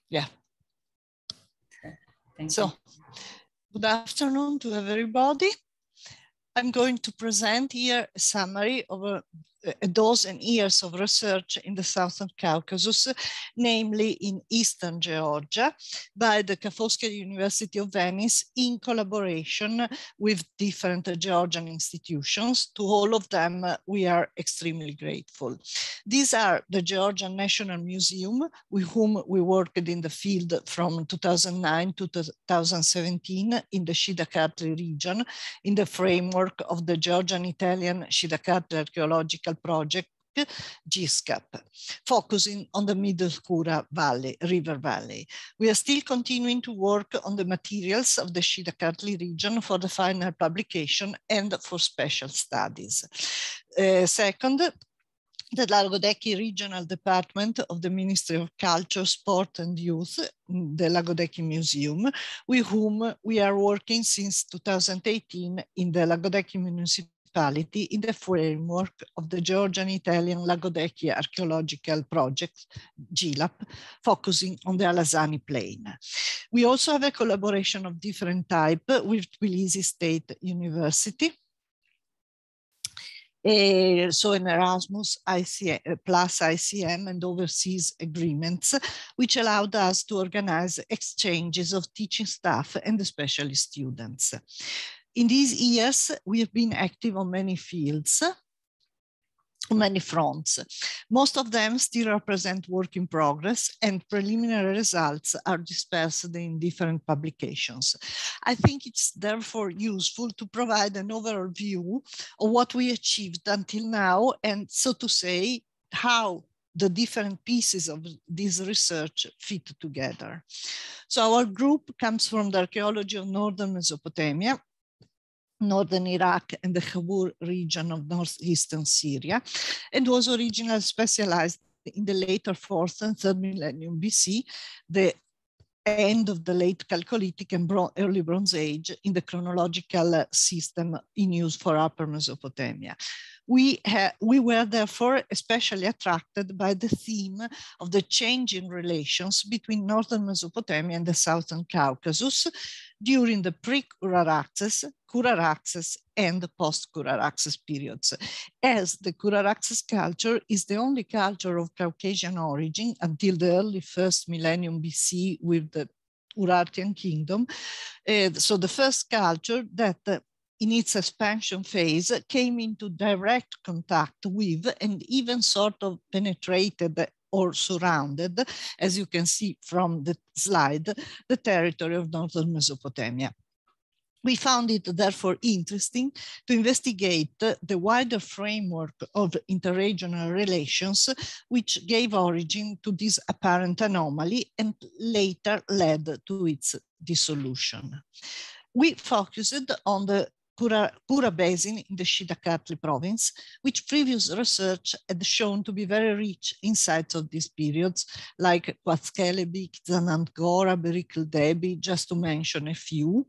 Yeah. Thank so, you. Good afternoon to everybody. I'm going to present here a summary of a dozen years of research in the Southern Caucasus, namely in Eastern Georgia, by the Foscari University of Venice in collaboration with different Georgian institutions. To all of them, we are extremely grateful. These are the Georgian National Museum, with whom we worked in the field from 2009 to 2017 in the Shida Kartli region, in the framework of the Georgian-Italian Shida Kartli Archaeological Project, GSCAP, focusing on the Middle Kura Valley, River Valley. We are still continuing to work on the materials of the Shida Kartli region for the final publication and for special studies. Second, the Lagodeki Regional Department of the Ministry of Culture, Sport and Youth, the Lagodeki Museum, with whom we are working since 2018 in the Lagodeki municipality in the framework of the Georgian-Italian Lagodeki Archaeological Project, GILAP, focusing on the Alazani Plain. We also have a collaboration of different type with Tbilisi State University. So an Erasmus plus ICM and overseas agreements, which allowed us to organize exchanges of teaching staff and especially students. In these years, we have been active on many fields, on many fronts. Most of them still represent work in progress, and preliminary results are dispersed in different publications. I think it's therefore useful to provide an overall view of what we achieved until now, and so to say, how the different pieces of this research fit together. So our group comes from the archaeology of northern Mesopotamia, northern Iraq and the Khabur region of northeastern Syria, and was originally specialized in the later 4th and 3rd millennium BC, the end of the late Chalcolithic and early Bronze Age in the chronological system in use for Upper Mesopotamia. We were therefore especially attracted by the theme of the changing relations between northern Mesopotamia and the Southern Caucasus during the pre-Kura-Araxes, Kura-Araxes, and post-Kura-Araxes periods, as the Kura-Araxes culture is the only culture of Caucasian origin until the early 1st millennium BC with the Urartian kingdom. So the first culture that in its expansion phase came into direct contact with and even sort of penetrated or surrounded, as you can see from the slide, the territory of northern Mesopotamia. We found it therefore interesting to investigate the wider framework of interregional relations, which gave origin to this apparent anomaly and later led to its dissolution. We focused on the Kura Basin in the Shida Kartli province, which previous research had shown to be very rich in sites of these periods, like Quatzkelebik, Zanantgora, Berikl Debi, just to mention a few.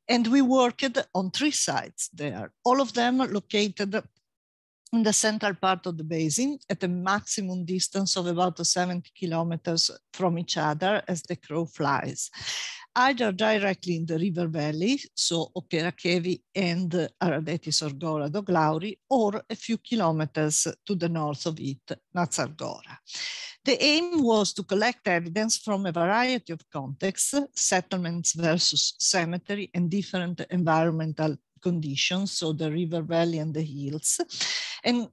And we worked on 3 sites there, all of them located in the central part of the basin at a maximum distance of about 70 kilometers from each other as the crow flies, either directly in the river valley, so Okerakevi and Aradeti Sorgora Doglauri, or a few kilometers to the north of it, Nazargora. The aim was to collect evidence from a variety of contexts, settlements versus cemetery and different environmental conditions, so the river valley and the hills, and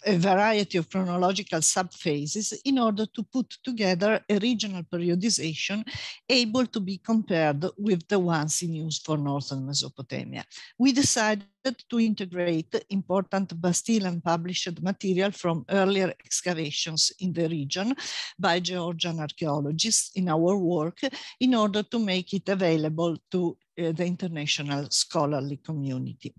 a variety of chronological subphases in order to put together a regional periodization able to be compared with the ones in use for northern Mesopotamia. We decided to integrate important Bastille and published material from earlier excavations in the region by Georgian archaeologists in our work in order to make it available to the international scholarly community.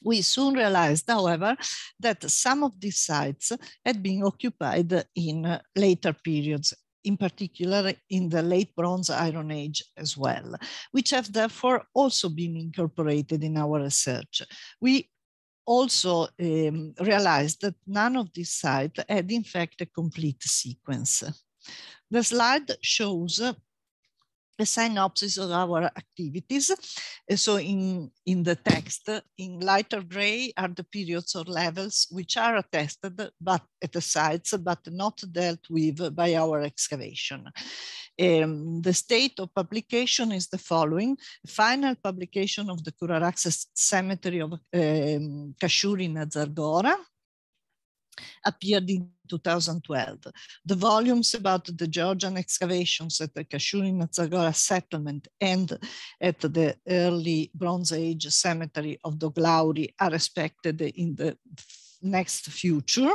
We soon realized, however, that some of these sites had been occupied in later periods, in particular in the late Bronze Iron Age as well, which have therefore also been incorporated in our research. We also realized that none of these sites had in fact a complete sequence. The slide shows a synopsis of our activities. So in the text, in lighter gray are the periods or levels which are attested but at the sites, but not dealt with by our excavation. The state of publication is the following: final publication of the Kuraraxes cemetery of Kashuri in Zagora appeared in 2012. The volumes about the Georgian excavations at the Kashuri-Zagora settlement and at the early Bronze Age cemetery of Doglauri are expected in the next future.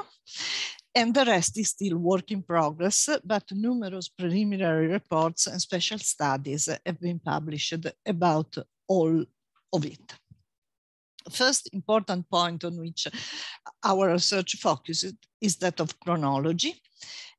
And the rest is still work in progress, but numerous preliminary reports and special studies have been published about all of it. First important point on which our research focuses is that of chronology.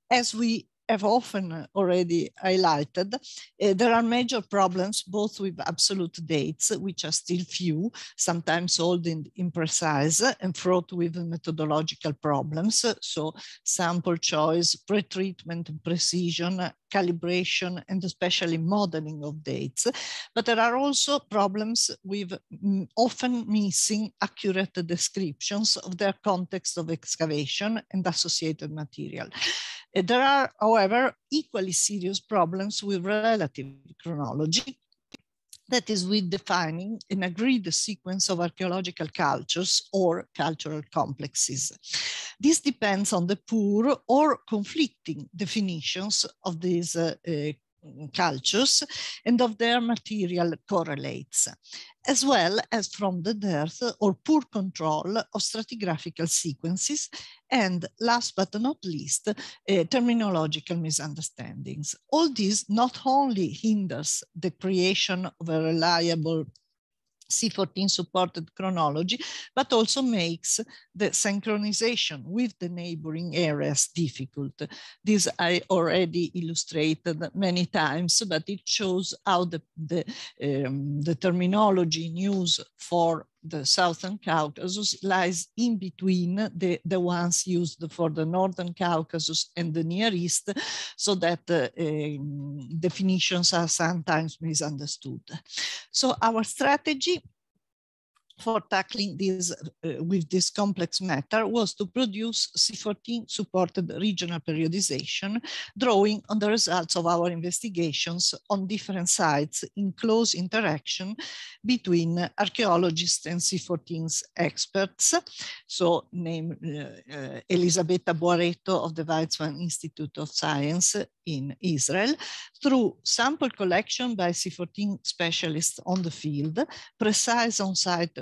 As we have often already highlighted, there are major problems both with absolute dates, which are still few, sometimes old and imprecise, and fraught with methodological problems. So sample choice, pretreatment, precision, calibration, and especially modeling of dates. But there are also problems with often missing accurate descriptions of their context of excavation and associated material. There are, however, equally serious problems with relative chronology, that is, with defining an agreed sequence of archaeological cultures or cultural complexes. This depends on the poor or conflicting definitions of these cultures and of their material correlates, as well as from the dearth or poor control of stratigraphical sequences, and last but not least, terminological misunderstandings. All this not only hinders the creation of a reliable C14 supported chronology, but also makes the synchronization with the neighboring areas difficult. This I already illustrated many times, but it shows how the terminology in use for the Southern Caucasus lies in between the ones used for the Northern Caucasus and the Near East, so that definitions are sometimes misunderstood. So our strategy for tackling this with this complex matter was to produce C14 supported regional periodization, drawing on the results of our investigations on different sites in close interaction between archaeologists and C14's experts. So name Elisabetta Boaretto of the Weizmann Institute of Science in Israel, through sample collection by C14 specialists on the field, precise on-site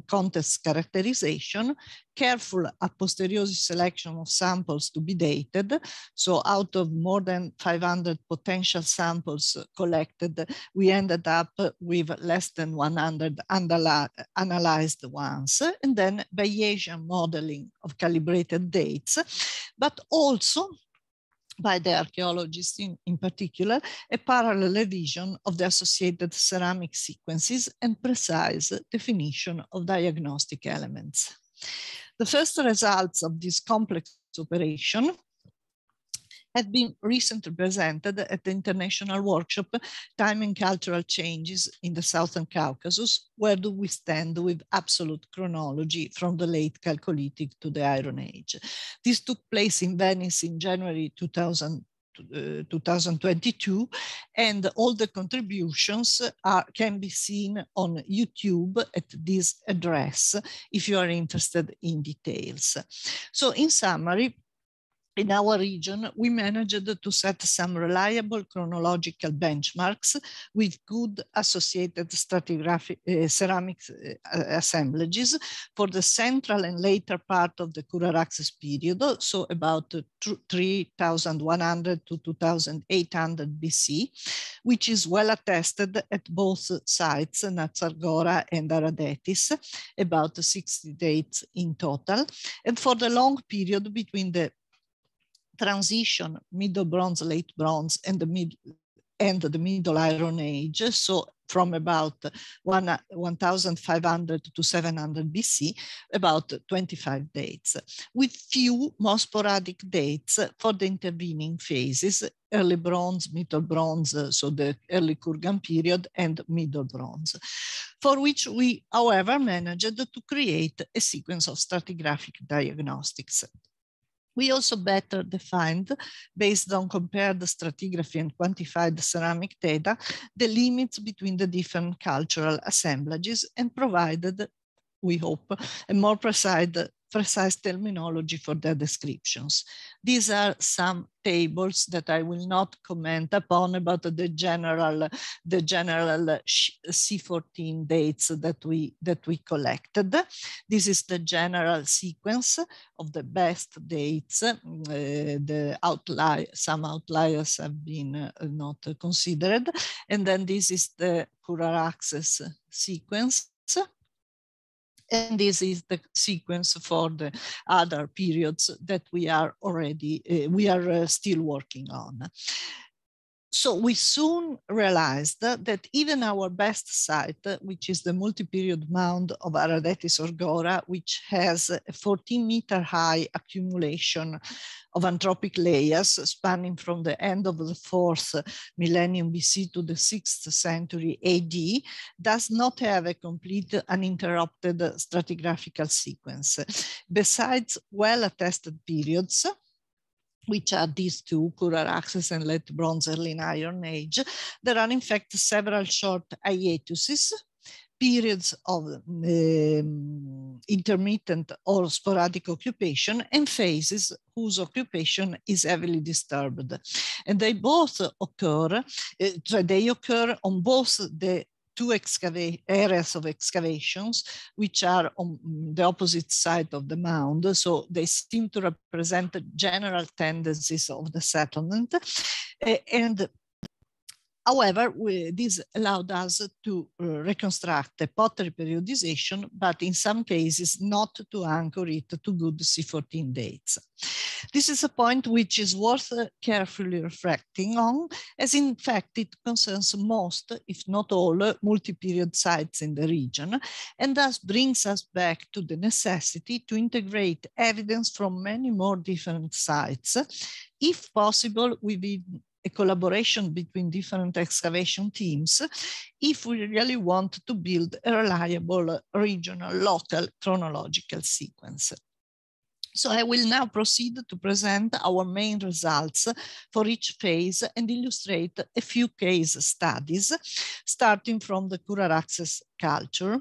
context characterization, careful a posteriori selection of samples to be dated. So out of more than 500 potential samples collected, we ended up with less than 100 analyzed ones, and then Bayesian modeling of calibrated dates, but also by the archaeologists in particular, a parallel revision of the associated ceramic sequences and precise definition of diagnostic elements. The first results of this complex operation had been recently presented at the international workshop, Time and Cultural Changes in the Southern Caucasus, Where Do We Stand with Absolute Chronology from the Late Chalcolithic to the Iron Age. This took place in Venice in January 2022, and all the contributions can be seen on YouTube at this address if you are interested in details. So in summary, in our region, we managed to set some reliable chronological benchmarks with good associated stratigraphic ceramic assemblages for the central and later part of the Kuraraxes period, so about 3100 to 2800 BC, which is well attested at both sites, Nazargora and Aradetis, about 60 dates in total, and for the long period between the transition, Middle Bronze, Late Bronze, and the Middle Iron Age, so from about 1,500 to 700 BC, about 25 dates, with few more sporadic dates for the intervening phases, early bronze, middle bronze, so the early Kurgan period, and middle bronze, for which we, however, managed to create a sequence of stratigraphic diagnostics. We also better defined, based on compared stratigraphy and quantified ceramic data, the limits between the different cultural assemblages and provided, we hope, a more precise terminology for their descriptions. These are some tables that I will not comment upon about the general C14 dates that we collected. This is the general sequence of the best dates. Some outliers have been not considered. And then this is the Kura-Access sequence. And this is the sequence for the other periods that we are still working on. So we soon realized that even our best site, which is the multi-period mound of Aradetis Orgora, which has a 14-meter high accumulation of anthropic layers spanning from the end of the 4th millennium BC to the 6th century AD, does not have a complete uninterrupted stratigraphical sequence. Besides well-attested periods, which are these two, Kura-Access and Late Bronze Early Iron Age, there are in fact several short hiatuses, periods of intermittent or sporadic occupation, and phases whose occupation is heavily disturbed. And they both occur, they occur on both the two areas of excavations, which are on the opposite side of the mound. So they seem to represent the general tendencies of the settlement. However, this allowed us to reconstruct a pottery periodization, but in some cases not to anchor it to good C14 dates. This is a point which is worth carefully reflecting on, as in fact it concerns most, if not all, multi-period sites in the region, and thus brings us back to the necessity to integrate evidence from many more different sites, if possible within a collaboration between different excavation teams, if we really want to build a reliable regional, local chronological sequence. So I will now proceed to present our main results for each phase and illustrate a few case studies, starting from the Kura-Access culture.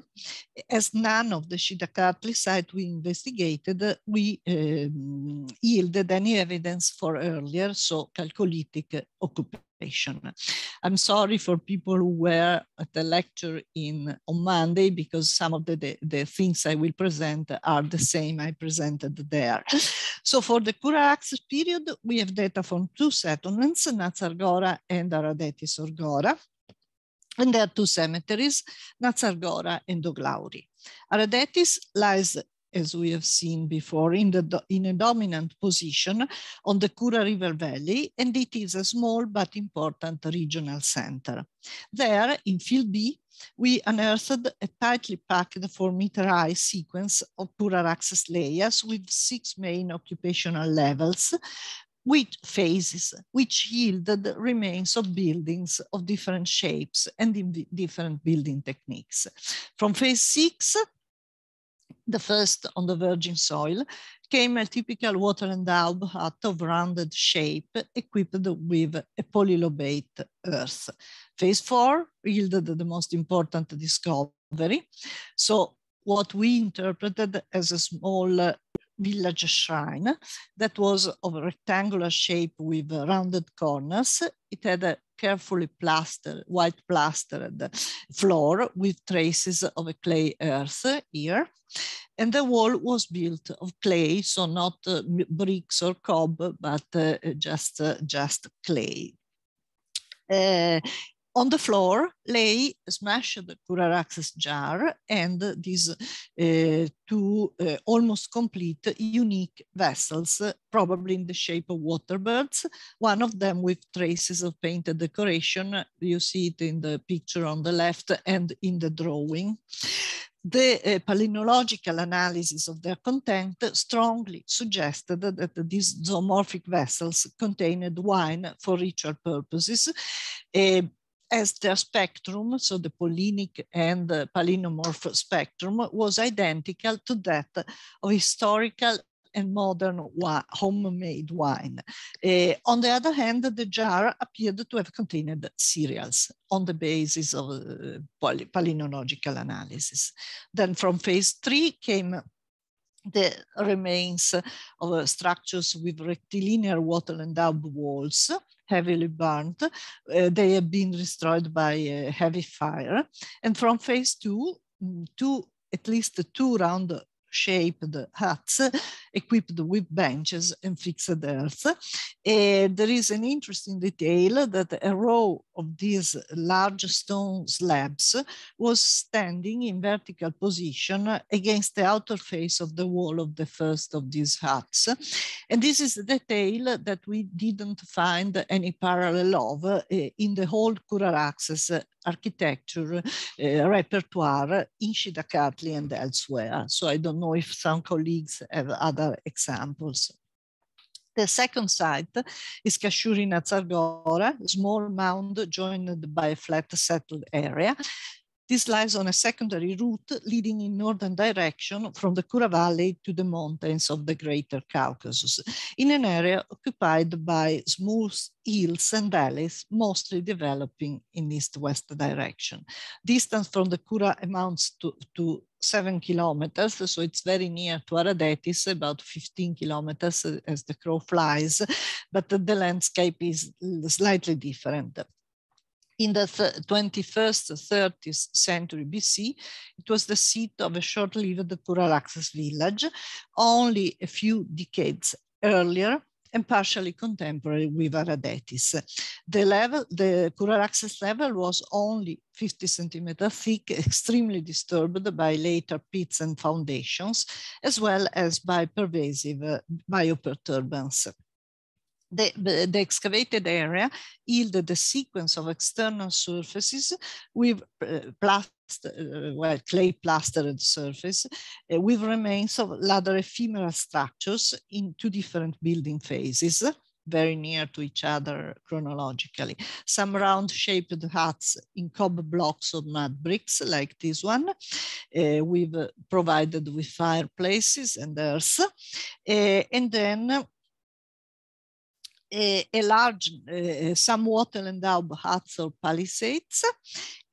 As none of the Shida Kartli site we investigated, we yielded any evidence for earlier, so Chalcolithic occupation. I'm sorry for people who were at the lecture on Monday, because some of the things I will present are the same I presented there. So for the Kura-Access period, we have data from two settlements, Nazargora and Aradetis Orgora. And there are two cemeteries, Nazargora and Oglauri. Aradetis lies, as we have seen before, in a dominant position on the Kura River Valley, and it is a small but important regional center. There, in Field B, we unearthed a tightly packed 4-meter high sequence of Kura-Access layers with 6 main occupational levels, with phases, which yielded remains of buildings of different shapes and in different building techniques. From phase 6, the first on the virgin soil, came a typical water and daub hut of rounded shape, equipped with a polylobate earth. Phase 4 yielded the most important discovery. So what we interpreted as a small village shrine that was of a rectangular shape with rounded corners. It had a carefully white plastered floor with traces of a clay earth here. And the wall was built of clay, so not bricks or cob, but just clay. On the floor lay a smashed Curaraxes jar and these two almost complete unique vessels, probably in the shape of water birds, one of them with traces of painted decoration. You see it in the picture on the left and in the drawing. The palynological analysis of their content strongly suggested that these zoomorphic vessels contained wine for ritual purposes, as their spectrum, so the polynic and the palynomorph spectrum, was identical to that of historical and modern homemade wine. On the other hand, the jar appeared to have contained cereals on the basis of palynological analysis. Then from phase 3 came the remains of structures with rectilinear wattle-endowed walls, heavily burnt. They have been destroyed by a heavy fire. And from phase 2, at least two round-shaped huts equipped with benches and fixed earth. There is an interesting detail that a row of these large stone slabs was standing in vertical position against the outer face of the wall of the first of these huts. And this is a detail that we didn't find any parallel of in the whole Curaraxes architecture repertoire in Shida, Kartli and elsewhere. So I don't know if some colleagues have other examples. The second site is Kashuri in Atzargora, a small mound joined by a flat settled area. This lies on a secondary route leading in northern direction from the Kura Valley to the mountains of the Greater Caucasus, in an area occupied by smooth hills and valleys, mostly developing in east-west direction. Distance from the Kura amounts to 7 kilometers, so it's very near to Aradetis, about 15 kilometers as the crow flies, but the landscape is slightly different. In the 21st, 30th century BC, it was the seat of a short-lived Curaraxes village, only a few decades earlier and partially contemporary with Aradetis. The Curaraxes level was only 50 centimeters thick, extremely disturbed by later pits and foundations, as well as by pervasive bioperturbance. The excavated area yielded a sequence of external surfaces with clay plastered surface with remains of ladder ephemeral structures in two different building phases, very near to each other chronologically. Some round-shaped huts in cob blocks of mud bricks like this one, provided with fireplaces and earth, and then a large, some wattle-endowed huts or palisades,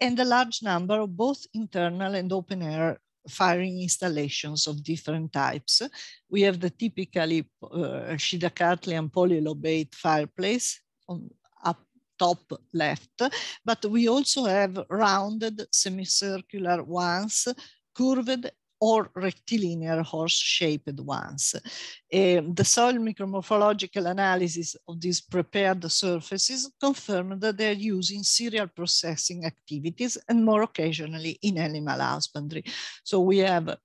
and a large number of both internal and open-air firing installations of different types. We have the typically Shida Kartlian polylobate fireplace on up top left, but we also have rounded semicircular ones, curved or rectilinear horse-shaped ones. The soil micromorphological analysis of these prepared surfaces confirmed that they're used in cereal processing activities and more occasionally in animal husbandry. So we have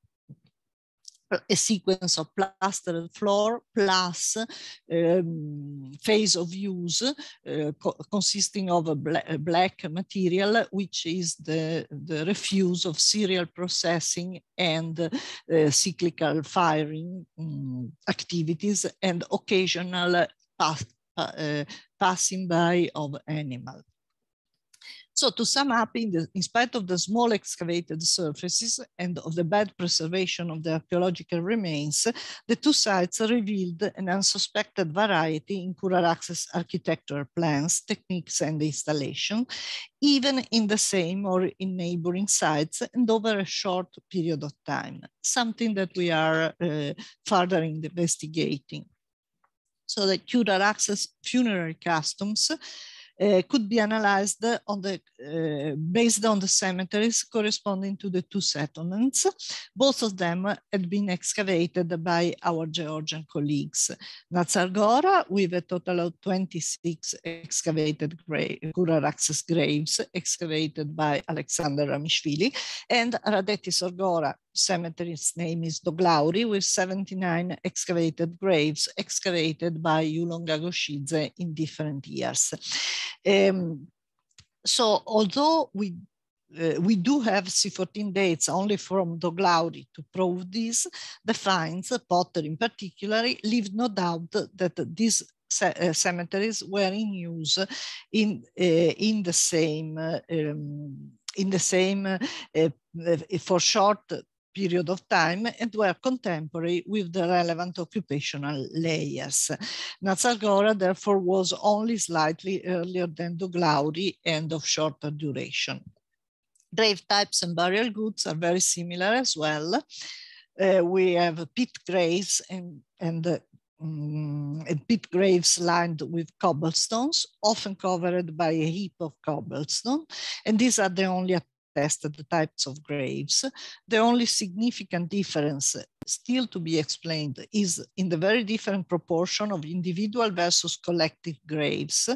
a sequence of plastered floor plus phase of use consisting of a black material, which is the refuse of cereal processing and cyclical firing activities and occasional passing by of animal. So to sum up, in spite of the small excavated surfaces and of the bad preservation of the archaeological remains, the two sites revealed an unsuspected variety in Curaraxes architectural plans, techniques, and installation, even in the same or in neighboring sites and over a short period of time, something that we are further investigating. So the Curaraxes funerary customs could be analyzed on based on the cemeteries corresponding to the two settlements. Both of them had been excavated by our Georgian colleagues. Nazargora, with a total of 26 excavated Kura-Raxas graves excavated by Alexander Ramishvili, and Radeti Sorgora cemetery's name is Doglauri, with 79 excavated graves excavated by Yulonga Goshidze in different years. So although we do have C14 dates only from Doglauri to prove this, the finds, Potter in particular, leave no doubt that these cemeteries were in use in the same for short period of time, and were contemporary with the relevant occupational layers. Nazargora therefore was only slightly earlier than Doglauri and of shorter duration. Grave types and burial goods are very similar as well. We have pit graves and pit graves lined with cobblestones, often covered by a heap of cobblestone, and these are the only attested types of graves. The only significant difference still to be explained is in the very different proportion of individual versus collective graves.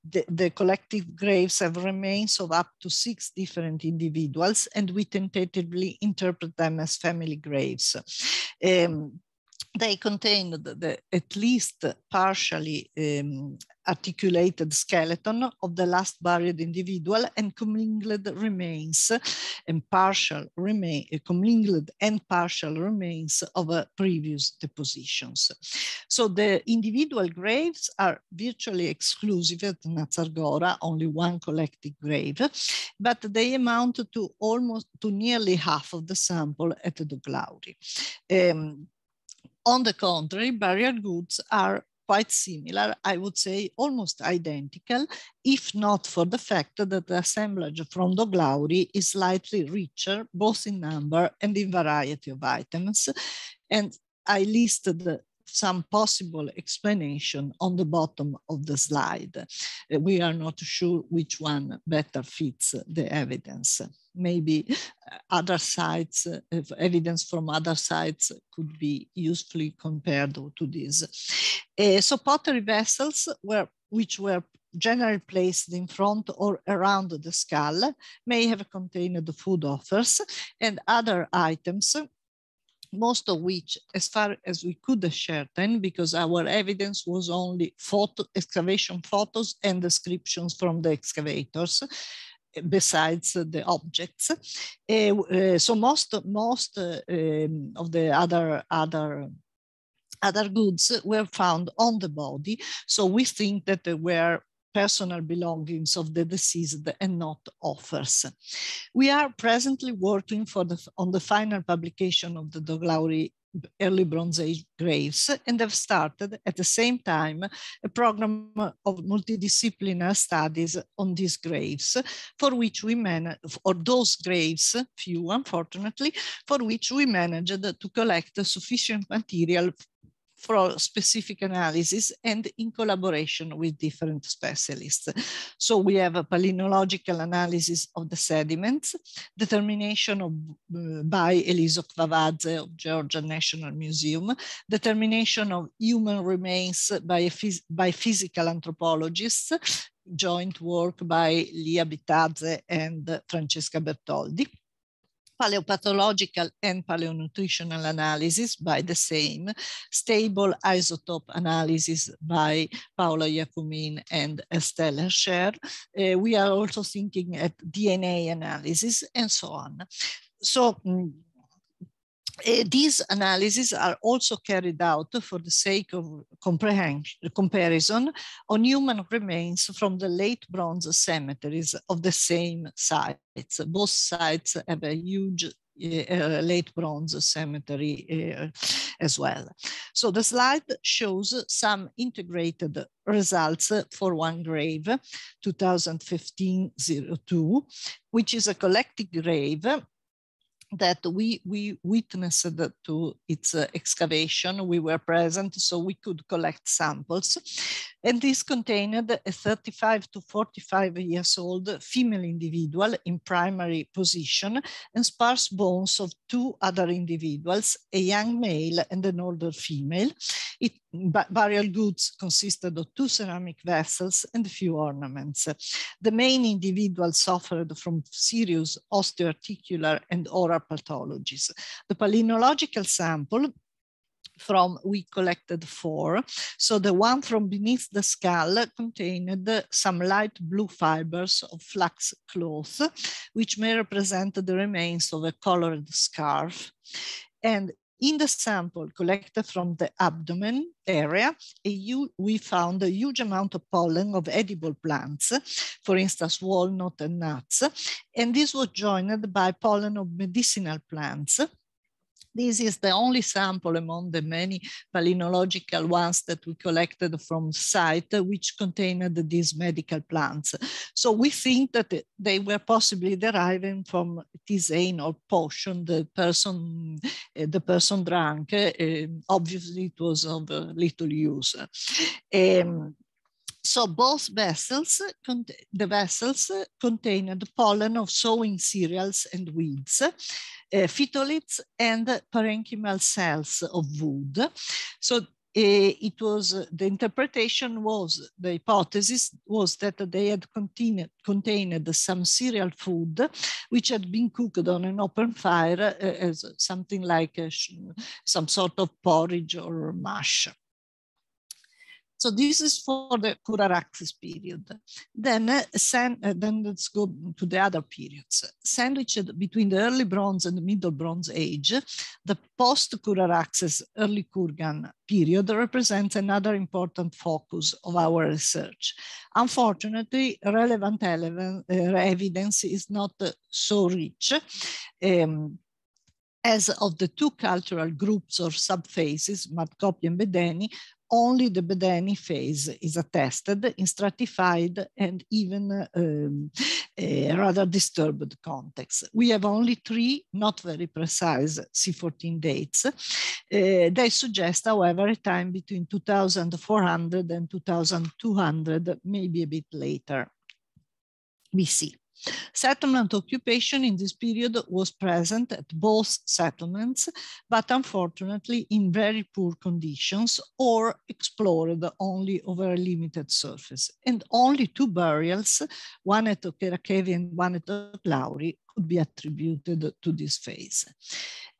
The collective graves have remains of up to 6 different individuals, and we tentatively interpret them as family graves. They contain at least partially articulated skeleton of the last buried individual and commingled remains and commingled and partial remains of previous depositions. So the individual graves are virtually exclusive at Nazargora, only one collective grave, but they amount to nearly half of the sample at Doglauri. On the contrary, burial goods are quite similar, I would say almost identical, if not for the fact that the assemblage from Doglauri is slightly richer, both in number and in variety of items. And I listed some possible explanation on the bottom of the slide. We are not sure which one better fits the evidence. Maybe other sites, evidence from other sites could be usefully compared to this. So pottery vessels which were generally placed in front or around the skull may have contained food offers and other items, most of which, as far as we could ascertain, because our evidence was only excavation photos and descriptions from the excavators, besides the objects. So most of the other goods were found on the body. So we think that they were personal belongings of the deceased and not offers. We are presently working on the final publication of the Doglauri early Bronze Age graves, and have started at the same time a program of multidisciplinary studies on these graves, for which we managed, or those graves, few unfortunately, for which we managed to collect sufficient material for specific analysis and in collaboration with different specialists. So we have a palynological analysis of the sediments, determination of, by Eliso Kvavadze of Georgian National Museum, determination of human remains by physical anthropologists, joint work by Lia Bitadze and Francesca Bertoldi, paleopathological and paleonutritional analysis by the same, stable isotope analysis by Paola Iacumin and Estelle Herscher. We are also thinking at DNA analysis and so on. So these analyses are also carried out for the sake of comparison on human remains from the late Bronze cemeteries of the same sites. Both sites have a huge late Bronze cemetery as well. So the slide shows some integrated results for one grave, 2015-02, which is a collective grave that we witnessed to its excavation. We were present, so we could collect samples. And this contained a 35 to 45 years old female individual in primary position and sparse bones of two other individuals, a young male and an older female. Burial goods consisted of two ceramic vessels and a few ornaments. The main individual suffered from serious osteoarticular and oral pathologies. The palynological sample we collected 4. So the one from beneath the skull contained some light blue fibers of flax cloth, which may represent the remains of a colored scarf. And in the sample collected from the abdomen area, we found a huge amount of pollen of edible plants, for instance, walnut and nuts. And this was joined by pollen of medicinal plants. This is the only sample among the many palynological ones that we collected from the site, which contained these medical plants. So we think that they were possibly deriving from tisane or potion the person drank. Obviously, it was of little use. So both vessels, the vessels contained pollen of sowing cereals and weeds, phytoliths and parenchymal cells of wood. So it was, the interpretation was, the hypothesis was that they had contained some cereal food which had been cooked on an open fire as something like some sort of porridge or mash. So this is for the Kura-Araxes period. Then let's go to the other periods. Sandwiched between the early Bronze and the Middle Bronze Age, the post-Kura-Araxes early Kurgan period represents another important focus of our research. Unfortunately, relevant evidence is not so rich. As of the two cultural groups or subphases, Matkopi and Bedeni, only the Bedeni phase is attested in stratified and even rather disturbed contexts. We have only 3 not very precise C14 dates. They suggest, however, a time between 2400 and 2200, maybe a bit later, BC. Settlement occupation in this period was present at both settlements, but unfortunately in very poor conditions or explored only over a limited surface. And only 2 burials, one at Okerakevi and one at Lauri, could be attributed to this phase.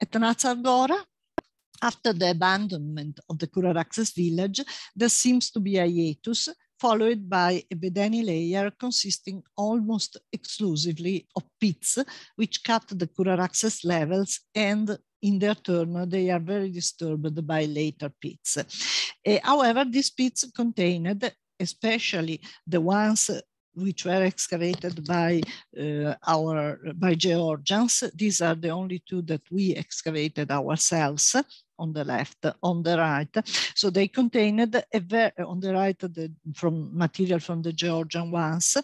At Natsargora, after the abandonment of the Kura-Araxes village, there seems to be a hiatus, followed by a Bedeni layer consisting almost exclusively of pits, which cut the Kura-Araxes levels, and in their turn, they are very disturbed by later pits. However, these pits contained, especially the ones which were excavated by Georgians. These are the only 2 that we excavated ourselves, on the left, on the right. So they contained on the right, from material from the Georgian ones.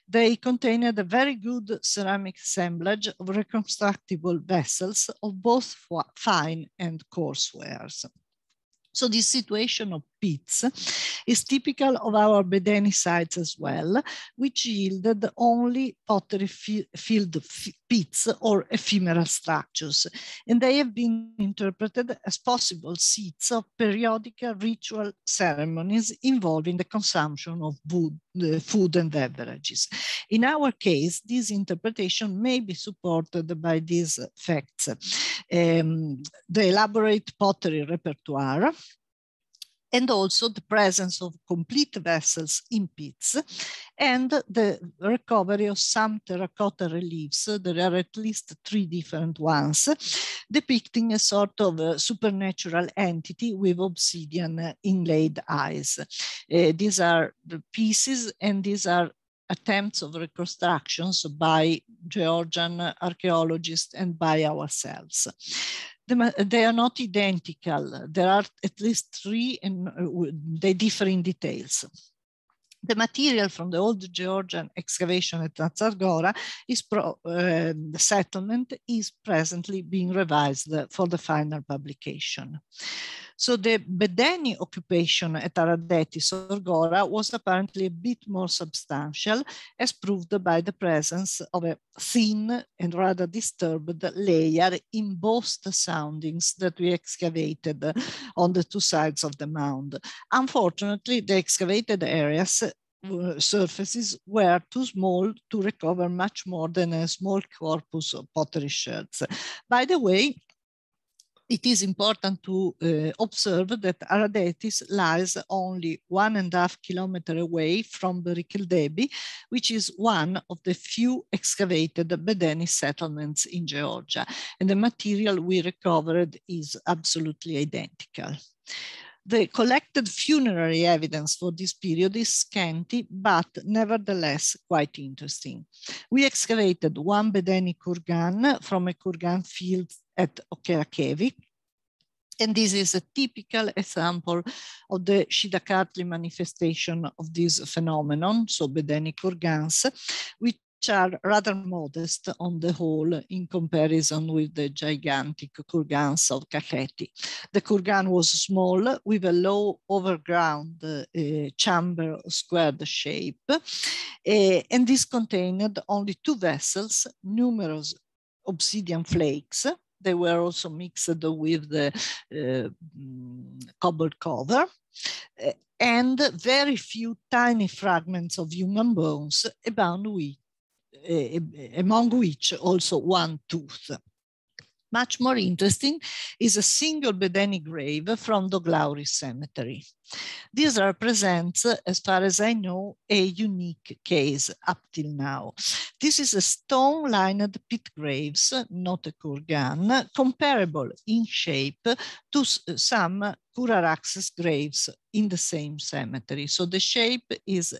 They contained a very good ceramic assemblage of reconstructible vessels of both fine and coarse wares. So this situation of pits is typical of our Bedeni sites as well, which yielded only pottery-filled pits or ephemeral structures. And they have been interpreted as possible seats of periodical ritual ceremonies involving the consumption of food and beverages. In our case, this interpretation may be supported by these facts. The elaborate pottery repertoire, and also the presence of complete vessels in pits, and the recovery of some terracotta reliefs. There are at least 3 different ones, depicting a sort of supernatural entity with obsidian inlaid eyes. These are the pieces, and these are attempts of reconstructions by Georgian archaeologists and by ourselves. They are not identical. There are at least 3, and they differ in details. The material from the old Georgian excavation at Nazargora the settlement is presently being revised for the final publication. So the Bedeni occupation at Aradeti Sorgora was apparently a bit more substantial, as proved by the presence of a thin and rather disturbed layer in both the soundings that we excavated on the two sides of the mound. Unfortunately, the excavated areas surfaces were too small to recover much more than a small corpus of pottery sherds. By the way, it is important to observe that Aradetis lies only 1.5 kilometers away from Berikildebi, which is one of the few excavated Bedeni settlements in Georgia. And the material we recovered is absolutely identical. The collected funerary evidence for this period is scanty, but nevertheless quite interesting. We excavated one Bedeni kurgan from a kurgan field at Okerakevi, and this is a typical example of the Shida Kartli manifestation of this phenomenon, so Bedeni kurgans, which are rather modest on the whole in comparison with the gigantic kurgans of Kakheti. The kurgan was small with a low overground chamber squared shape, and this contained only 2 vessels, numerous obsidian flakes. They were also mixed with the cobbled cover, and very few tiny fragments of human bones, among which also one tooth. Much more interesting is a single Bedeni grave from Doglauri Cemetery. This represents, as far as I know, a unique case up till now. This is a stone-lined pit graves, not a kurgan, comparable in shape to some Kuraraxes graves in the same cemetery. So the shape is,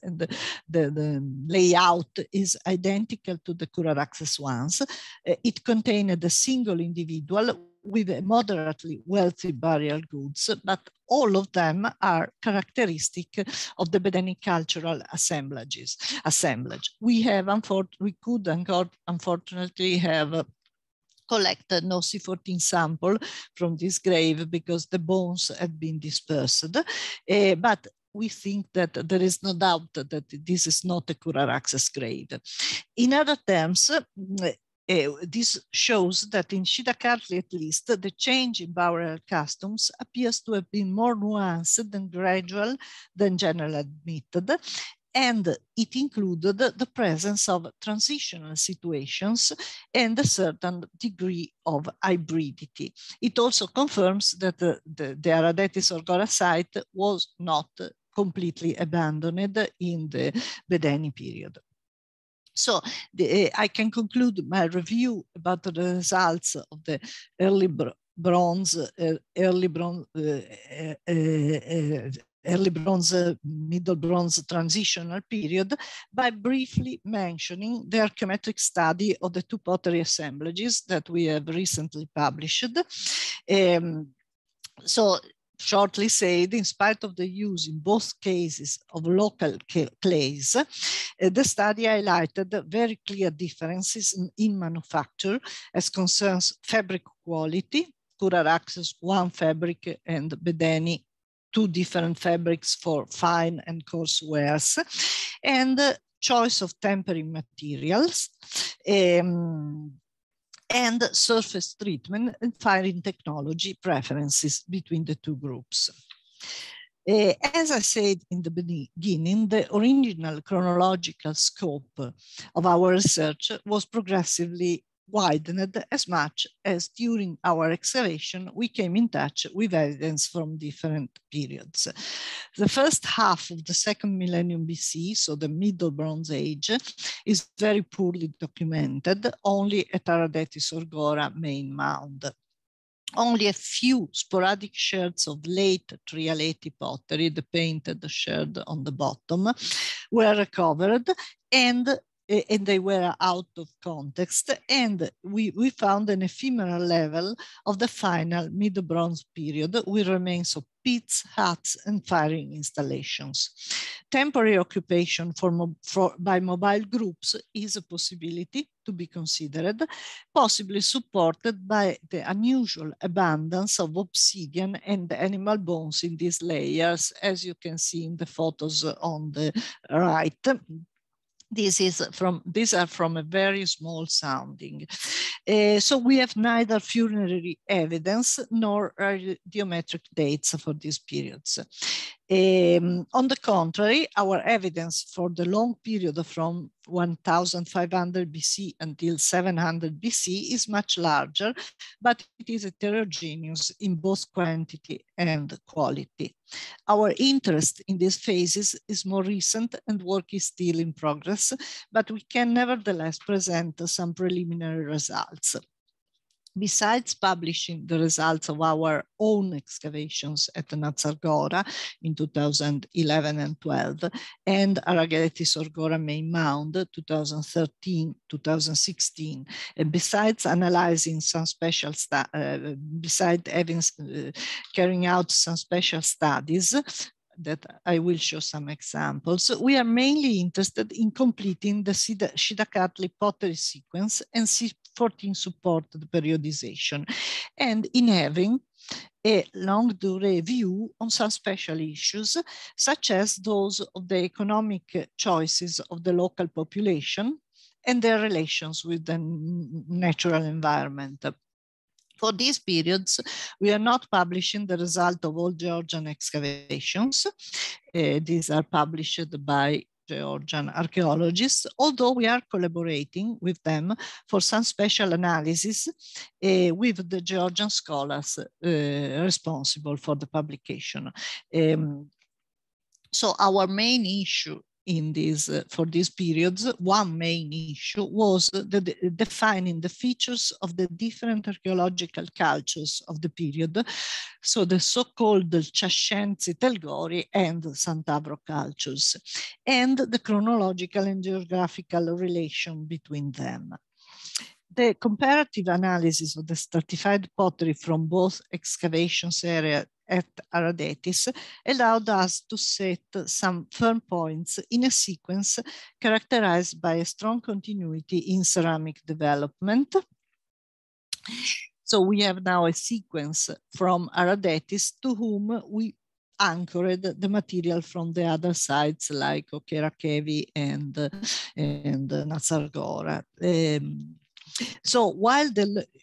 the layout is identical to the Kuraraxes ones. It contained a single individual with a moderately wealthy burial goods, but all of them are characteristic of the Bedeni cultural assemblage. We could unfortunately have collected no C14 sample from this grave because the bones had been dispersed, but we think that there is no doubt that this is not a Kuraraxes grave. In other terms, this shows that in Shida Kartli, at least, the change in burial customs appears to have been more nuanced and gradual than generally admitted, and it included the presence of transitional situations and a certain degree of hybridity. It also confirms that the Aradeti Sorgora site was not completely abandoned in the Bedeni period. So I can conclude my review about the results of the early bronze, middle bronze transitional period by briefly mentioning the archaeometric study of the 2 pottery assemblages that we have recently published. So shortly said, in spite of the use in both cases of local clays, the study highlighted very clear differences in manufacture as concerns fabric quality, Kuraraxes 1 fabric and Bedeni 2 different fabrics for fine and coarse wares, and choice of tempering materials, and surface treatment and firing technology preferences between the 2 groups. As I said in the beginning, the original chronological scope of our research was progressively widened as much as during our excavation we came in touch with evidence from different periods. The first half of the 2nd millennium BC, so the Middle Bronze Age, is very poorly documented, only at Aradeti Sorgora main mound. Only a few sporadic sherds of late Trialeti pottery, the painted sherd on the bottom, were recovered, and and they were out of context, and we found an ephemeral level of the final mid-bronze period with remains of pits, huts, and firing installations. Temporary occupation by mobile groups is a possibility to be considered, possibly supported by the unusual abundance of obsidian and animal bones in these layers, as you can see in the photos on the right. These are from a very small sounding. So we have neither funerary evidence nor geometric dates for these periods. On the contrary, our evidence for the long period from 1500 BC until 700 BC is much larger, but it is heterogeneous in both quantity and quality. Our interest in these phases is more recent and work is still in progress, but we can nevertheless present some preliminary results. Besides publishing the results of our own excavations at Nazargora in 2011 and 12, and Aragheti Sorgora main mound 2013-2016, and besides analyzing some special carrying out some special studies that I will show some examples, we are mainly interested in completing the Shida Kartli pottery sequence and C14 supported periodization, and in having a longue durée view on some special issues, such as those of the economic choices of the local population and their relations with the natural environment. For these periods, we are not publishing the result of all Georgian excavations. These are published by Georgian archaeologists, although we are collaborating with them for some special analysis with the Georgian scholars responsible for the publication. So our main issue in these, for these periods, one main issue was defining the features of the different archaeological cultures of the period, so the so-called Chascenzi, Telgori, and Sant'Avro cultures, and the chronological and geographical relation between them. The comparative analysis of the stratified pottery from both excavations area at Aradetis allowed us to set some firm points in a sequence characterized by a strong continuity in ceramic development. So we have now a sequence from Aradetis to whom we anchored the material from the other sites like Okerakevi and Nazargora. So while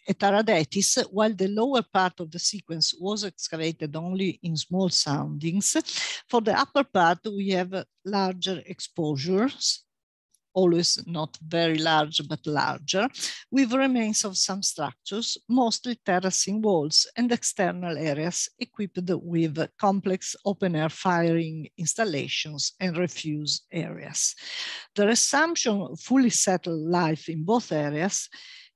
at Aradetis, while the lower part of the sequence was excavated only in small soundings, for the upper part we have larger exposures, always not very large, but larger, with remains of some structures, mostly terracing walls and external areas equipped with complex open-air firing installations and refuse areas. The resumption of fully settled life in both areas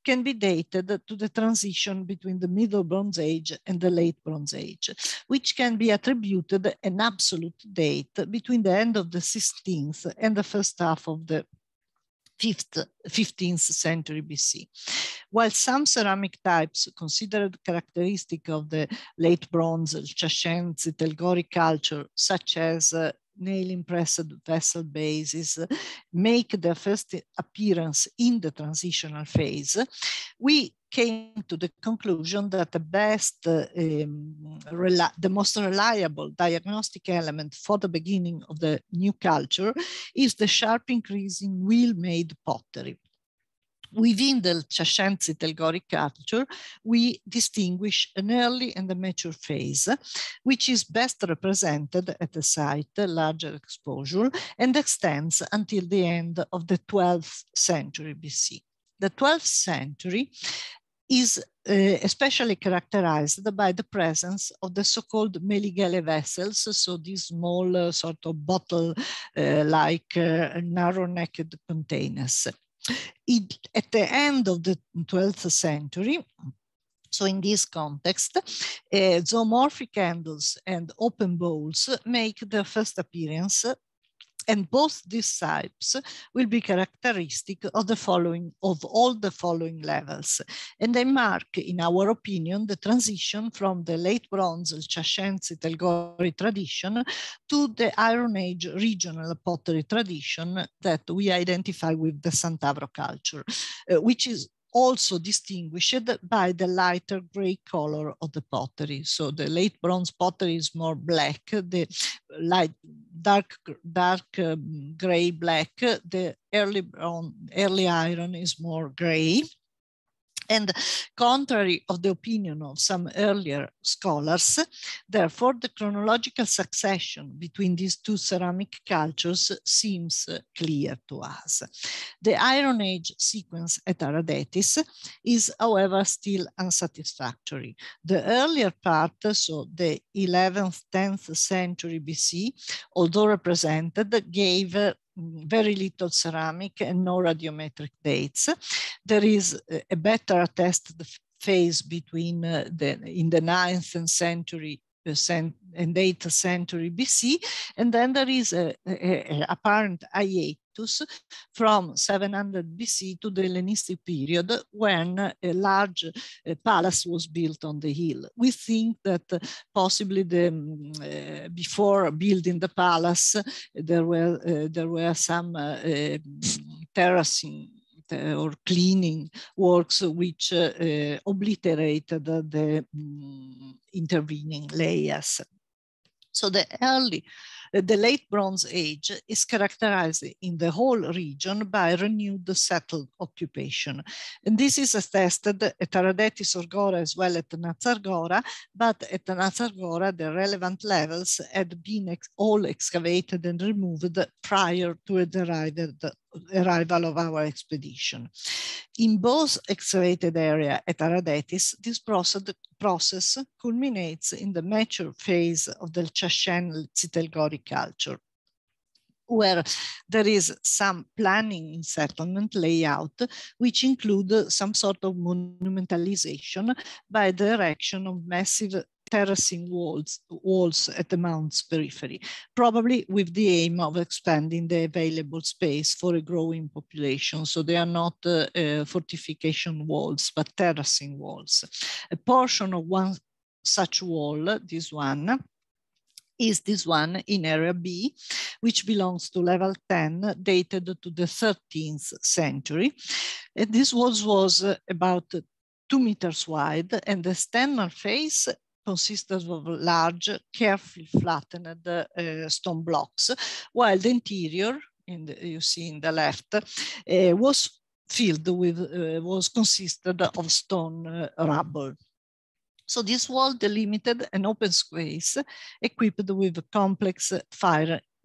can be dated to the transition between the Middle Bronze Age and the Late Bronze Age, which can be attributed an absolute date between the end of the 16th and the first half of the 15th century BC. While some ceramic types considered characteristic of the late bronze Chascenzi Telgori culture, such as nail-impressed vessel bases, make their first appearance in the transitional phase, we came to the conclusion that the most reliable diagnostic element for the beginning of the new culture is the sharp increase in wheel-made pottery. Within the Chascenzi Telgori culture, we distinguish an early and a mature phase, which is best represented at the site, larger exposure, and extends until the end of the 12th century BC. The 12th century is especially characterized by the presence of the so-called meligele vessels, so these small sort of bottle-like narrow-necked containers. At the end of the 12th century, so in this context, zoomorphic handles and open bowls make their first appearance And both these types will be characteristic of all the following levels. And they mark, in our opinion, the transition from the late Bronze Chashenzi-Telgori tradition to the Iron Age regional pottery tradition that we identify with the Sant'Avro culture, which is also distinguished by the lighter gray color of the pottery. So the late bronze pottery is more black, the dark gray black, the early iron is more gray. And contrary of the opinion of some earlier scholars, therefore, the chronological succession between these two ceramic cultures seems clear to us. The Iron Age sequence at Aradetis is, however, still unsatisfactory. The earlier part, so the 11th, 10th century BC, although represented, gave very little ceramic and no radiometric dates. There is a better attested phase between in the 9th century and 8th century BC, and then there is a apparent hiatus from 700 BC to the Hellenistic period, when a large palace was built on the hill. We think that possibly before building the palace, there were some terracing or cleaning works which obliterated the intervening layers. So the late Bronze Age is characterized in the whole region by renewed settled occupation. And this is attested at Aradetis Orgora as well as at Nazargora, but at Nazargora the relevant levels had been all excavated and removed prior to the arrival of our expedition. In both excavated area at Aradetis, this process culminates in the mature phase of the Chashenzi-Telgori culture, where there is some planning in settlement layout, which include some sort of monumentalization by the erection of massive terracing walls at the mount's periphery, probably with the aim of expanding the available space for a growing population. So they are not fortification walls, but terracing walls. A portion of one such wall, this one in area B, which belongs to level 10, dated to the 13th century. And this was about 2 meters wide, and the external face consisted of large, carefully flattened stone blocks, while the interior, you see in the left, was consisted of stone rubble. So this wall delimited an open space equipped with a complex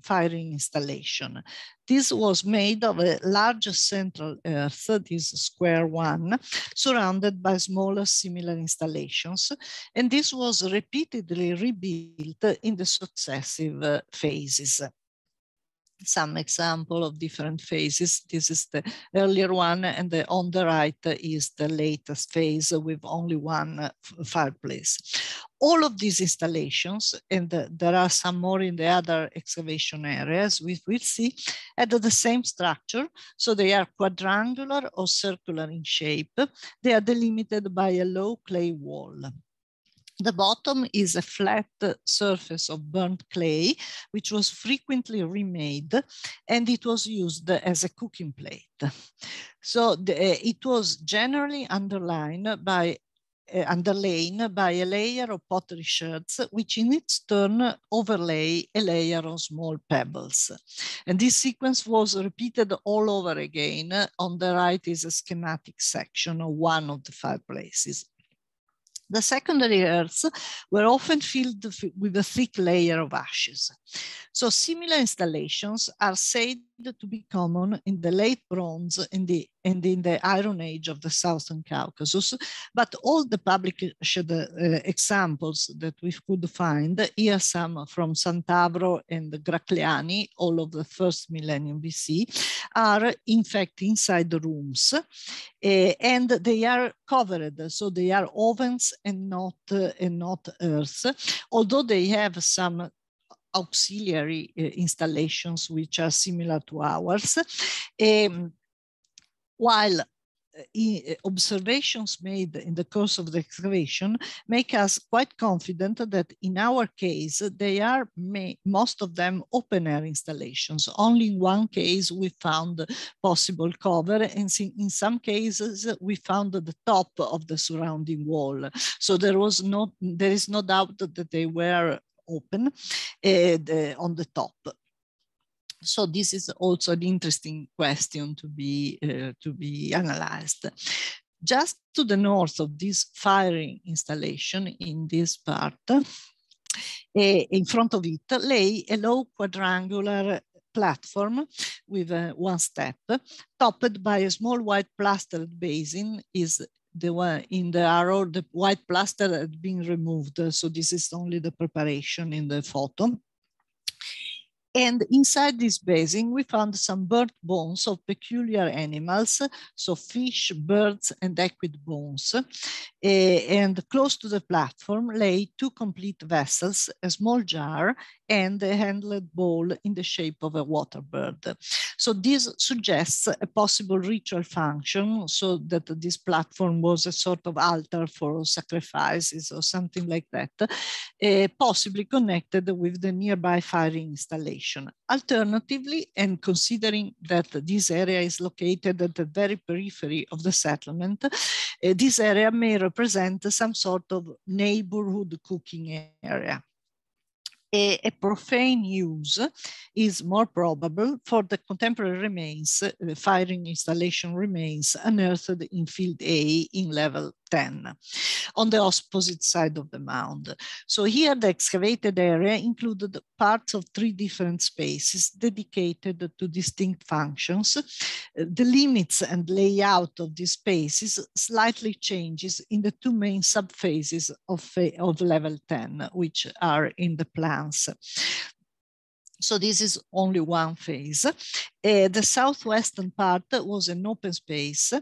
firing installation. This was made of a large central earth, this square one, surrounded by smaller similar installations, and this was repeatedly rebuilt in the successive phases. Some example of different phases. This is the earlier one, and on the right is the latest phase with only one fireplace. All of these installations, and there are some more in the other excavation areas, we will see, had the same structure. So they are quadrangular or circular in shape. They are delimited by a low clay wall. The bottom is a flat surface of burnt clay, which was frequently remade, and it was used as a cooking plate. So it was generally underlain by a layer of pottery sherds, which in its turn overlay a layer of small pebbles. And this sequence was repeated all over again. On the right is a schematic section of one of the fireplaces. The secondary earths were often filled with a thick layer of ashes. So similar installations are said to be common in the late Bronze and in the Iron Age of the Southern Caucasus, but all the published examples that we could find, here some from Sant'Avro and Gracliani, all of the first millennium BC, are in fact inside the rooms, and they are covered, so they are ovens and not earth, although they have some auxiliary installations which are similar to ours, while observations made in the course of the excavation make us quite confident that in our case, they are most of them open air installations. Only in one case we found possible cover, and in some cases we found the top of the surrounding wall. So there is no doubt that they were open on the top. So this is also an interesting question to be analyzed. Just to the north of this firing installation in this part, in front of it lay a low quadrangular platform with one step, topped by a small white plastered basin. Is the one in the arrow, the white plaster had been removed. So this is only the preparation in the photo. And inside this basin, we found some burnt bones of peculiar animals, so fish, birds, and equid bones. And close to the platform lay two complete vessels, a small jar and a handled bowl in the shape of a water bird. So this suggests a possible ritual function, so that this platform was a sort of altar for sacrifices or something like that, possibly connected with the nearby firing installation. Alternatively, and considering that this area is located at the very periphery of the settlement, this area may represent some sort of neighborhood cooking area. A profane use is more probable for the contemporary remains, firing installation remains unearthed in field A in level 10 on the opposite side of the mound. So here the excavated area included parts of 3 different spaces dedicated to distinct functions. The limits and layout of these spaces slightly changes in the 2 main subphases of level 10, which are in the plans. So this is only one phase. The southwestern part was an open space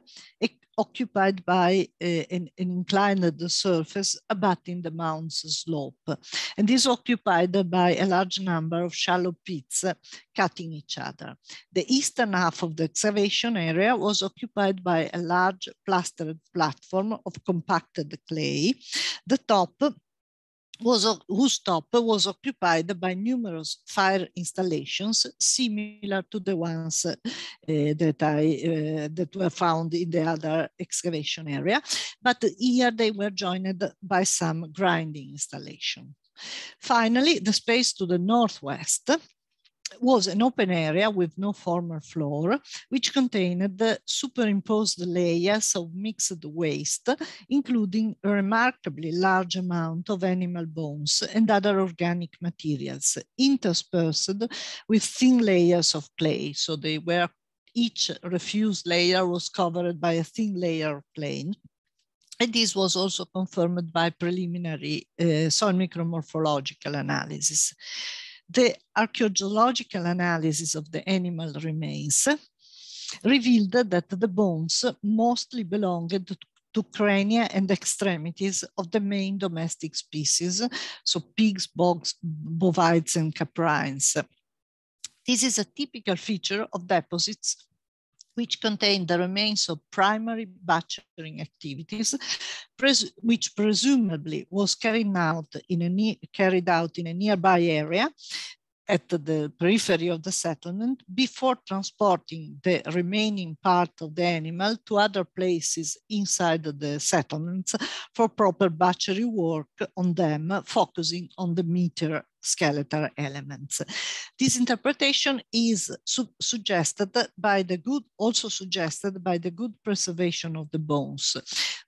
occupied by an inclined surface abutting the mound's slope, and is occupied by a large number of shallow pits cutting each other. The eastern half of the excavation area was occupied by a large plastered platform of compacted clay. The top whose top was occupied by numerous fire installations similar to the ones that were found in the other excavation area, but here they were joined by some grinding installation. Finally, the space to the northwest was an open area with no formal floor, which contained the superimposed layers of mixed waste, including a remarkably large amount of animal bones and other organic materials, interspersed with thin layers of clay. So they were, each refuse layer was covered by a thin layer of clay. And this was also confirmed by preliminary soil micromorphological analysis. The archaeological analysis of the animal remains revealed that the bones mostly belonged to crania and extremities of the main domestic species, so pigs, bogs, bovides, and caprines. This is a typical feature of deposits which contain the remains of primary butchering activities, which presumably was carried out in a nearby area at the periphery of the settlement before transporting the remaining part of the animal to other places inside the settlements for proper butchery work on them, focusing on the meater skeletal elements. This interpretation is suggested by the good preservation of the bones,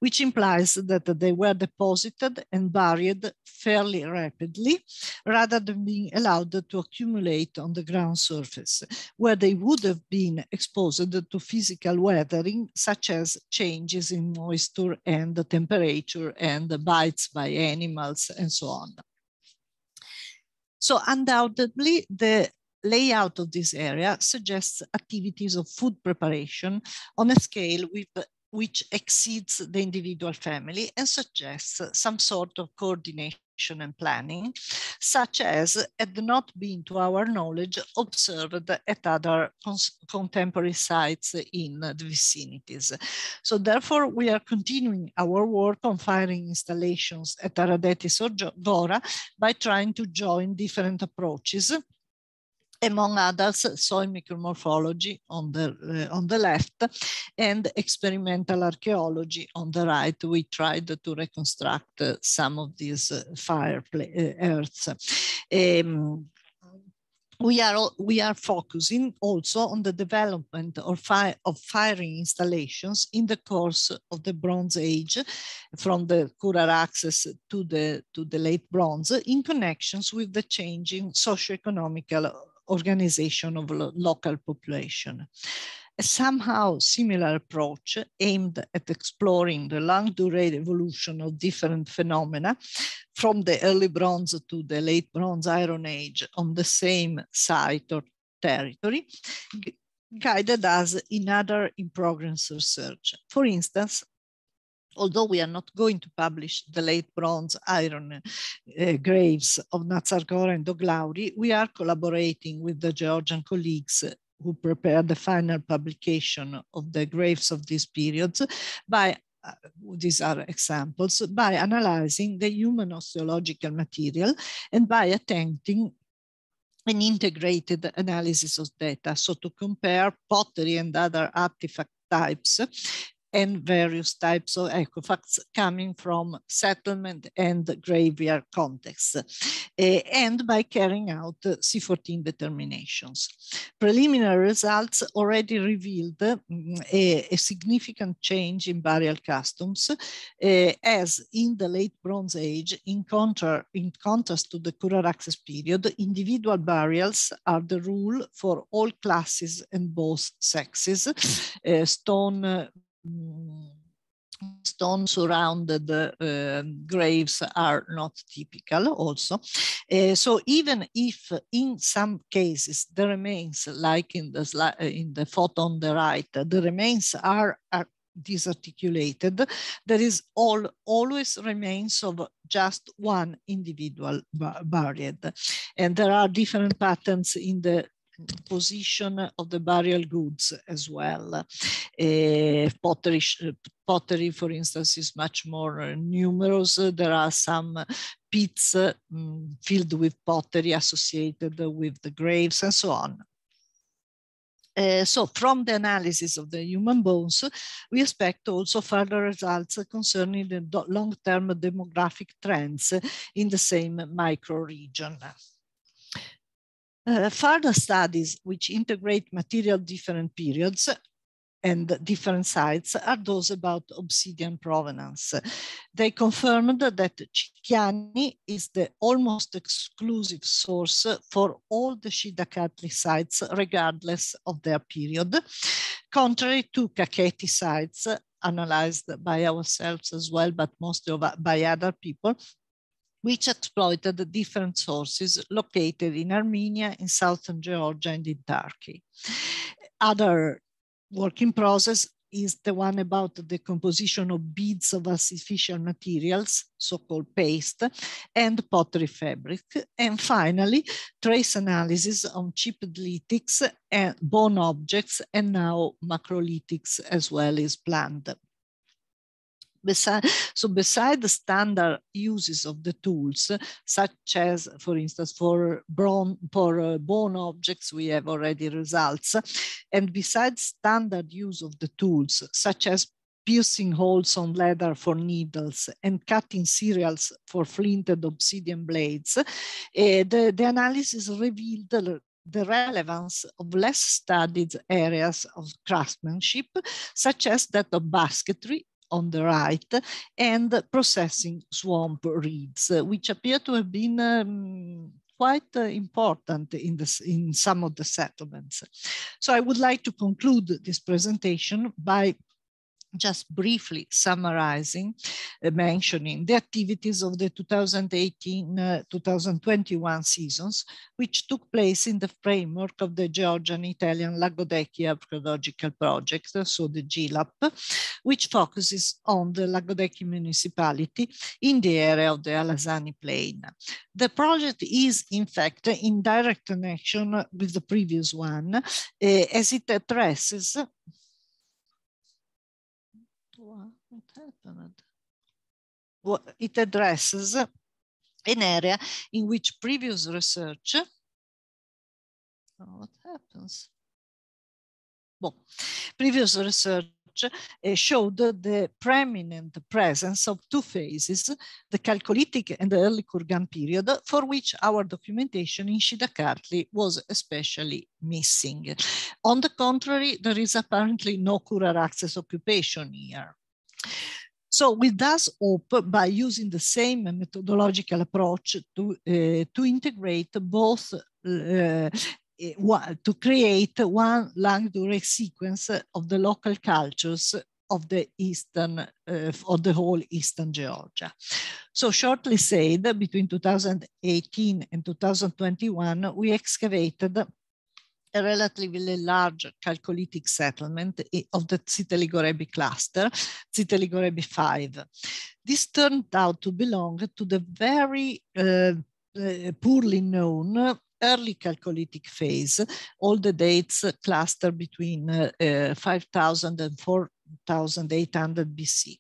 which implies that they were deposited and buried fairly rapidly, rather than being allowed to accumulate on the ground surface, where they would have been exposed to physical weathering, such as changes in moisture and temperature and bites by animals and so on. So undoubtedly, the layout of this area suggests activities of food preparation on a scale which exceeds the individual family and suggests some sort of coordination and planning, such as had not been, to our knowledge, observed at other contemporary sites in the vicinities. So therefore, we are continuing our work on firing installations at Aradetis or Gora by trying to join different approaches, among others, soil micromorphology on the left and experimental archaeology on the right. We tried to reconstruct some of these fire earths. We are focusing also on the development of firing installations in the course of the Bronze Age, from the Kurar axis to the late Bronze, in connections with the changing socioeconomical organization of local population. A somehow similar approach aimed at exploring the long-durée evolution of different phenomena from the early Bronze to the late Bronze Iron Age on the same site or territory guided us in other in-progress research. For instance, although we are not going to publish the late Bronze Iron graves of Nazargora and Doglauri, we are collaborating with the Georgian colleagues who prepared the final publication of the graves of these periods by these are examples, by analyzing the human osteological material and by attempting an integrated analysis of data, so to compare pottery and other artifact types and various types of ecofacts coming from settlement and graveyard contexts, and by carrying out C14 determinations. Preliminary results already revealed a significant change in burial customs, as in the late Bronze Age, in contrast to the Kurar axis period, individual burials are the rule for all classes and both sexes. Stone surrounded graves are not typical also. So even if in some cases the remains, like in the photo on the right, the remains are disarticulated, there is always remains of just one individual buried. And there are different patterns in the position of the burial goods as well. Pottery, for instance, is much more numerous. There are some pits filled with pottery associated with the graves and so on. So from the analysis of the human bones, we expect also further results concerning the long-term demographic trends in the same micro-region. Further studies which integrate material different periods and different sites are those about obsidian provenance. They confirmed that Cicchiani is the almost exclusive source for all the Shida Kartli sites, regardless of their period, contrary to Kakheti sites analyzed by ourselves as well, but mostly by other people, which exploited different sources located in Armenia, in southern Georgia, and in Turkey. Other work in process is the one about the composition of beads of artificial materials, so-called paste, and pottery fabric. And finally, trace analysis on chipolithics and bone objects, and now macrolithics as well is planned. So beside the standard uses of the tools, such as, for instance, for bone objects, we have already results. And besides standard use of the tools, such as piercing holes on leather for needles and cutting serials for flinted obsidian blades, the analysis revealed the relevance of less studied areas of craftsmanship, such as that of basketry on the right, and processing swamp reeds, which appear to have been quite important in some of the settlements. So I would like to conclude this presentation by just briefly summarizing, mentioning the activities of the 2018-2021 seasons, which took place in the framework of the Georgian Italian Lagodecchi Archaeological Project, so the GLAP, which focuses on the Lagodecchi municipality in the area of the Alasani Plain. The project is, in fact, in direct connection with the previous one, as it addresses what happened? Well, it addresses an area in which previous research, what happens? Well, previous research showed the preeminent presence of two phases, the Chalcolithic and the early Kurgan period, for which our documentation in Shida Kartli was especially missing. On the contrary, there is apparently no Kura-Araxes occupation here. So we thus hope, by using the same methodological approach, to integrate both to create one language sequence of the local cultures of the eastern, of the whole Eastern Georgia. So shortly said, between 2018 and 2021, we excavated a relatively large Chalcolithic settlement of the Tsiteli-Gorebi cluster, Tsiteli-Gorebi 5. This turned out to belong to the very poorly known early Chalcolithic phase. All the dates cluster between 5000 and 4800 BC.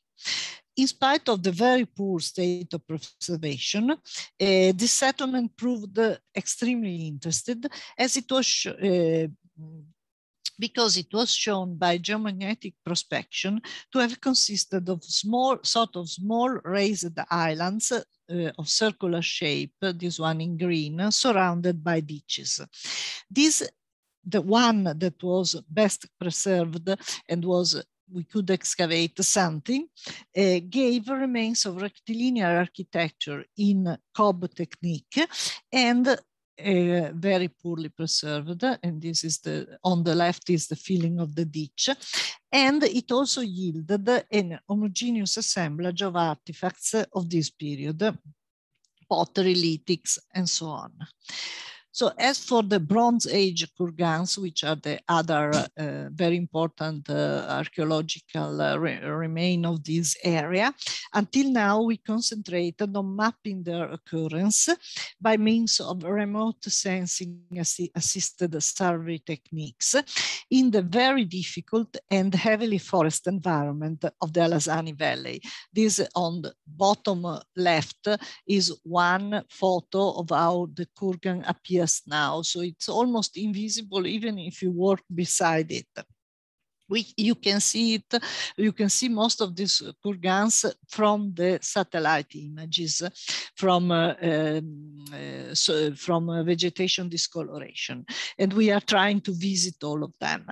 In spite of the very poor state of preservation, this settlement proved extremely interesting, as it was because it was shown by geomagnetic prospection to have consisted of small raised islands of circular shape, this one in green, surrounded by ditches. The one that was best preserved and we could excavate something, gave remains of rectilinear architecture in cob technique and very poorly preserved. And this is on the left is the filling of the ditch. And it also yielded an homogeneous assemblage of artifacts of this period, pottery, lithics, and so on. So as for the Bronze Age kurgans, which are the other very important archaeological remain of this area, until now we concentrated on mapping their occurrence by means of remote sensing assisted survey techniques in the very difficult and heavily forested environment of the Alasani Valley. This on the bottom left is one photo of how the kurgan appears now, so it's almost invisible even if you walk beside it. You can see it, you can see most of these kurgans from the satellite images, from vegetation discoloration. And we are trying to visit all of them.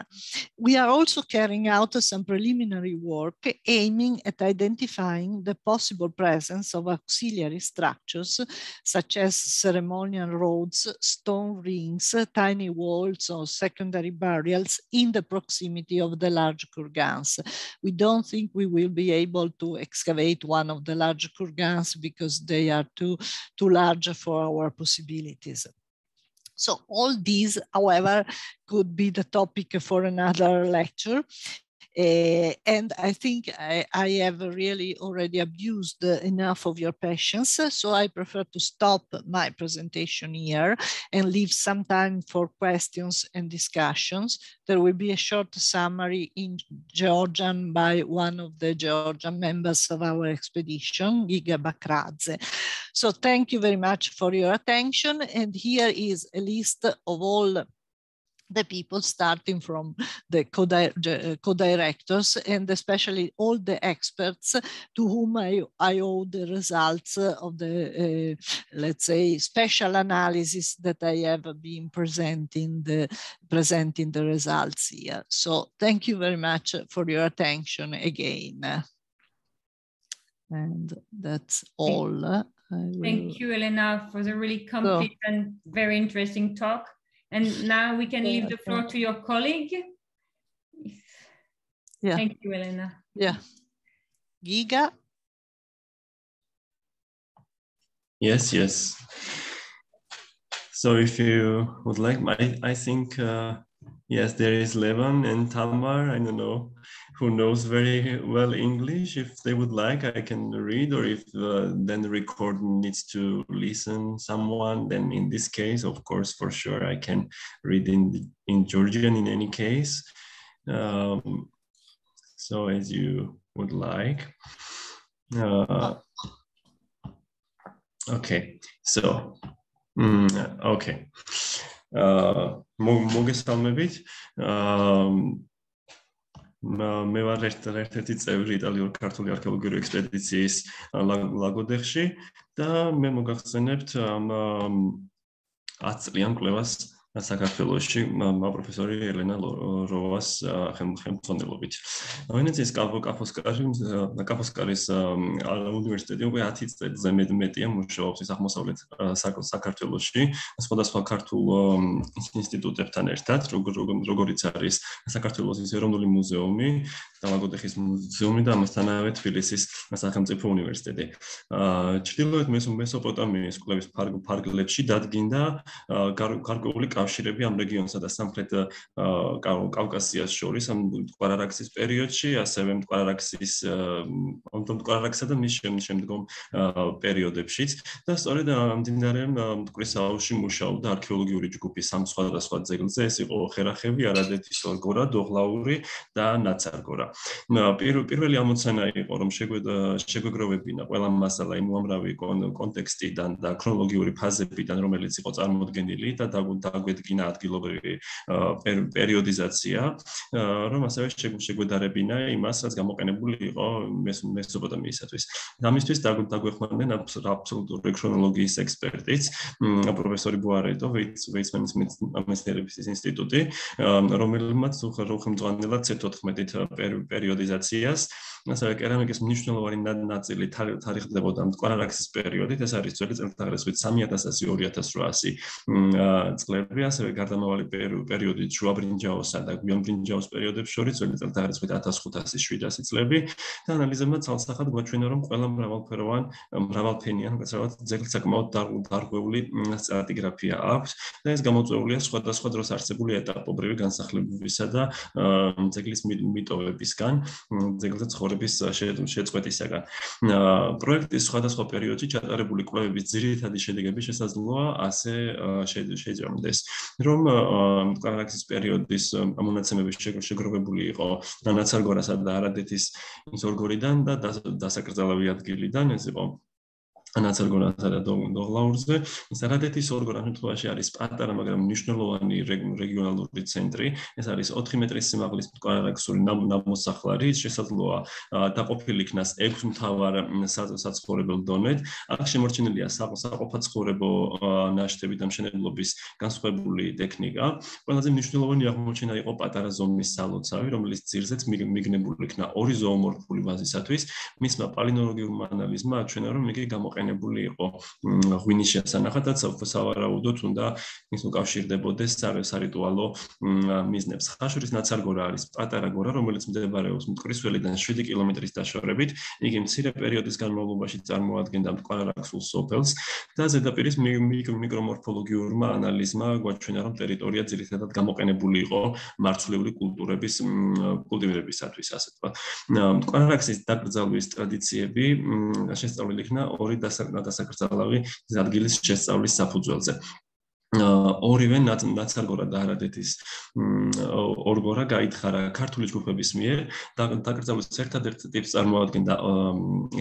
We are also carrying out some preliminary work aiming at identifying the possible presence of auxiliary structures, such as ceremonial roads, stone rings, tiny walls, or secondary burials in the proximity of the large kurgans. We don't think we will be able to excavate one of the large kurgans because they are too large for our possibilities. So all these, however, could be the topic for another lecture. And I think I have really already abused enough of your patience, so I prefer to stop my presentation here and leave some time for questions and discussions. There will be a short summary in Georgian by one of the Georgian members of our expedition, Giga Bakradze. So thank you very much for your attention. And here is a list of all the people, starting from the co-directors and especially all the experts to whom I owe the results of the, let's say, special analysis that I have been presenting the results here. So thank you very much for your attention again. And that's all. Thank you, Elena, for the really complete and very interesting talk. And now we can leave the floor to your colleague. Yeah. Thank you, Elena. Yeah. Giga? Yes. So if you would like, I think, yes, there is Levan and Tamar. I don't know who knows very well English. If they would like, I can read, or if then the recording needs to listen someone, then in this case, of course, for sure, I can read in Georgian in any case. So as you would like. Okay, so okay. მოგესალმებით. მე ვარ ერთ-ერთი წევრი იტალიურ-ქართული არქეოლოგიური ექსპედიციის ლაგოდეხში და მე მოგახსენებთ 10 წლიან კვლევას საქართველოში პროფესორი ელენა როვას ხელმძღვანელობით. ვენეციის კაფოსკარის უნივერსიტეტი უკვე 10 წელზე მეტია მუშაობს აღმოსავლეთ საქართველოში, სხვადასხვა ქართულ ინსტიტუტებთან ერთად, როგორიც არის საქართველოს ეროვნული მუზეუმი, ლაგოდეხის მუზეუმი და ამასთანავე თბილისის სახელმწიფო უნივერსიტეტი. ჩრდილოეთ მესოპოტამიის კვლევის ფარგლებში დადგინდა გარკვეული კავშირები ამ რეგიონსა და სამხრეთ კავკასიას შორის ამ მტკვარ-არაქსის პერიოდში, ასევე მტკვარ-არაქსსა და მის შემდგომ პერიოდებშიც და სწორედ მდინარე მტკვრის აუზში მუშაობდა არქეოლოგიური ჯგუფი სამ სხვადასხვა ძეგლზე, ეს იყო ხერახები, არადეთის ორგორა, დოღლაური და ნაცარგორა. პირველი ამოცანა იყო, რომ შეგვეგროვებინა ყველა მასალა იმ უამრავი კონტექსტიდან და ქრონოლოგიური ფაზებიდან, რომელიც იყო წარმოდგენილი და დაგვედგინა ადგილობრივი პერიოდიზაცია, რომ ასევე შეგვედარებინა იმას, რაც გამოყენებული იყო მესოპოტამიისათვის. ამისთვის დაგვეხმარნენ აბსოლუტური ქრონოლოგიის ექსპერტიც, პროფესორი ბუარეტო, ვეიცმანის მეცნიერების ინსტიტუტი, რომელმაც უხელმძღვანელად C14 პერიოდიზაციას, ასევე კერამიკის მნიშვნელოვანი ნაწილი თარიღდებოდა მტკვარ-არაქსის პერიოდით, ეს არის ძველი წელთაღრიცხვით 3000-2000 წლები, ასევე გარდამავალი პერიოდით შუაბრინჯაოსა და გვიანბრინჯაოს პერიოდებს შორის ძველი წელთაღრიცხვით 1500-700 წლები და ანალიზებმა ცალსახად გვაჩვენა, რომ ყველა მრავალფენიან ძეგლს საკმაოდ დარღვეული სტრატიგრაფია აქვს და ეს გამოწვეულია სხვადასხვა დროს არსებული ეტაპობრივი განსახლებებისა და ძეგლის მიტოვებისგან, ძეგლზე ცხოვრების შეწყვეტისაგან. პროექტის სხვადასხვა პერიოდში ჩატარებული კვლევების ძირითადი შედეგები შესაძლოა ასე შეჯამდეს, რომ მტკვარ-არაქსის პერიოდის მონაცემები შეგროვებული იყო ნაცარგორასა და არადეთის ორგორიდან და დასაკრძალავი ადგილიდან, ეს იყო ნაცარგორასა და დოღლაურზე. არადეთის ორგორა ამ შემთხვევაში არის პატარა, მაგრამ მნიშვნელოვანი რეგიონალური ცენტრი. ეს არის 4 მეტრის სიმაღლის მტკვარ-არაქსული ნამოსახლარი, შესაძლოა დაყოფილი იქნას 6 მთავარ საცხოვრებელ დონედ. აქ შემორჩენილია საყოფაცხოვრებო ნაშთები და მშენებლობის განსხვავებული ტექნიკა. ყველაზე მნიშვნელოვანი აღმოჩენა იყო პატარა ზომის სალოცავი, რომელიც ძირზეც მიგნებული იქნა ორი ზოომორფული ვაზისათვის. მისმა პალინოლოგიურმა ანალიზმა აჩვენა, რომ იგი გამოყენებული იყო ღვინის შესანახად, სავარაუდოდ უნდა ის უკავშირდებოდეს სარიტუალო მიზნებს. ხაშურის ნაცარგორა არის პატარა გორა, რომელიც მდებარეობს მტკვრის ველიდან 7 კილომეტრის დაშორებით. იგი მცირე პერიოდის განმავლობაში წარმოადგენდა მტკვარ-არაქსულ სოფელს და ზედაპირის მიკრომორფოლოგიურმა ანალიზმა გვაჩვენა, რომ ტერიტორია ძირითადად გამოყენებული იყო მარცვლეული კულტურების კულტივირებისათვის, ასე ვთქვათ. მტკვარ-არაქსის დაკრძალვის ტრადიციები შესწავლილი იქნა ორი დასაკრძალავი ადგილის შესწავლის საფუძველზე. ორივე ნაცარგორა და არადეთის ორგორა გაითხარა ქართული ჯგუფების მიერ. დაკრძალვის ერთადერთ ტიპს წარმოადგენდა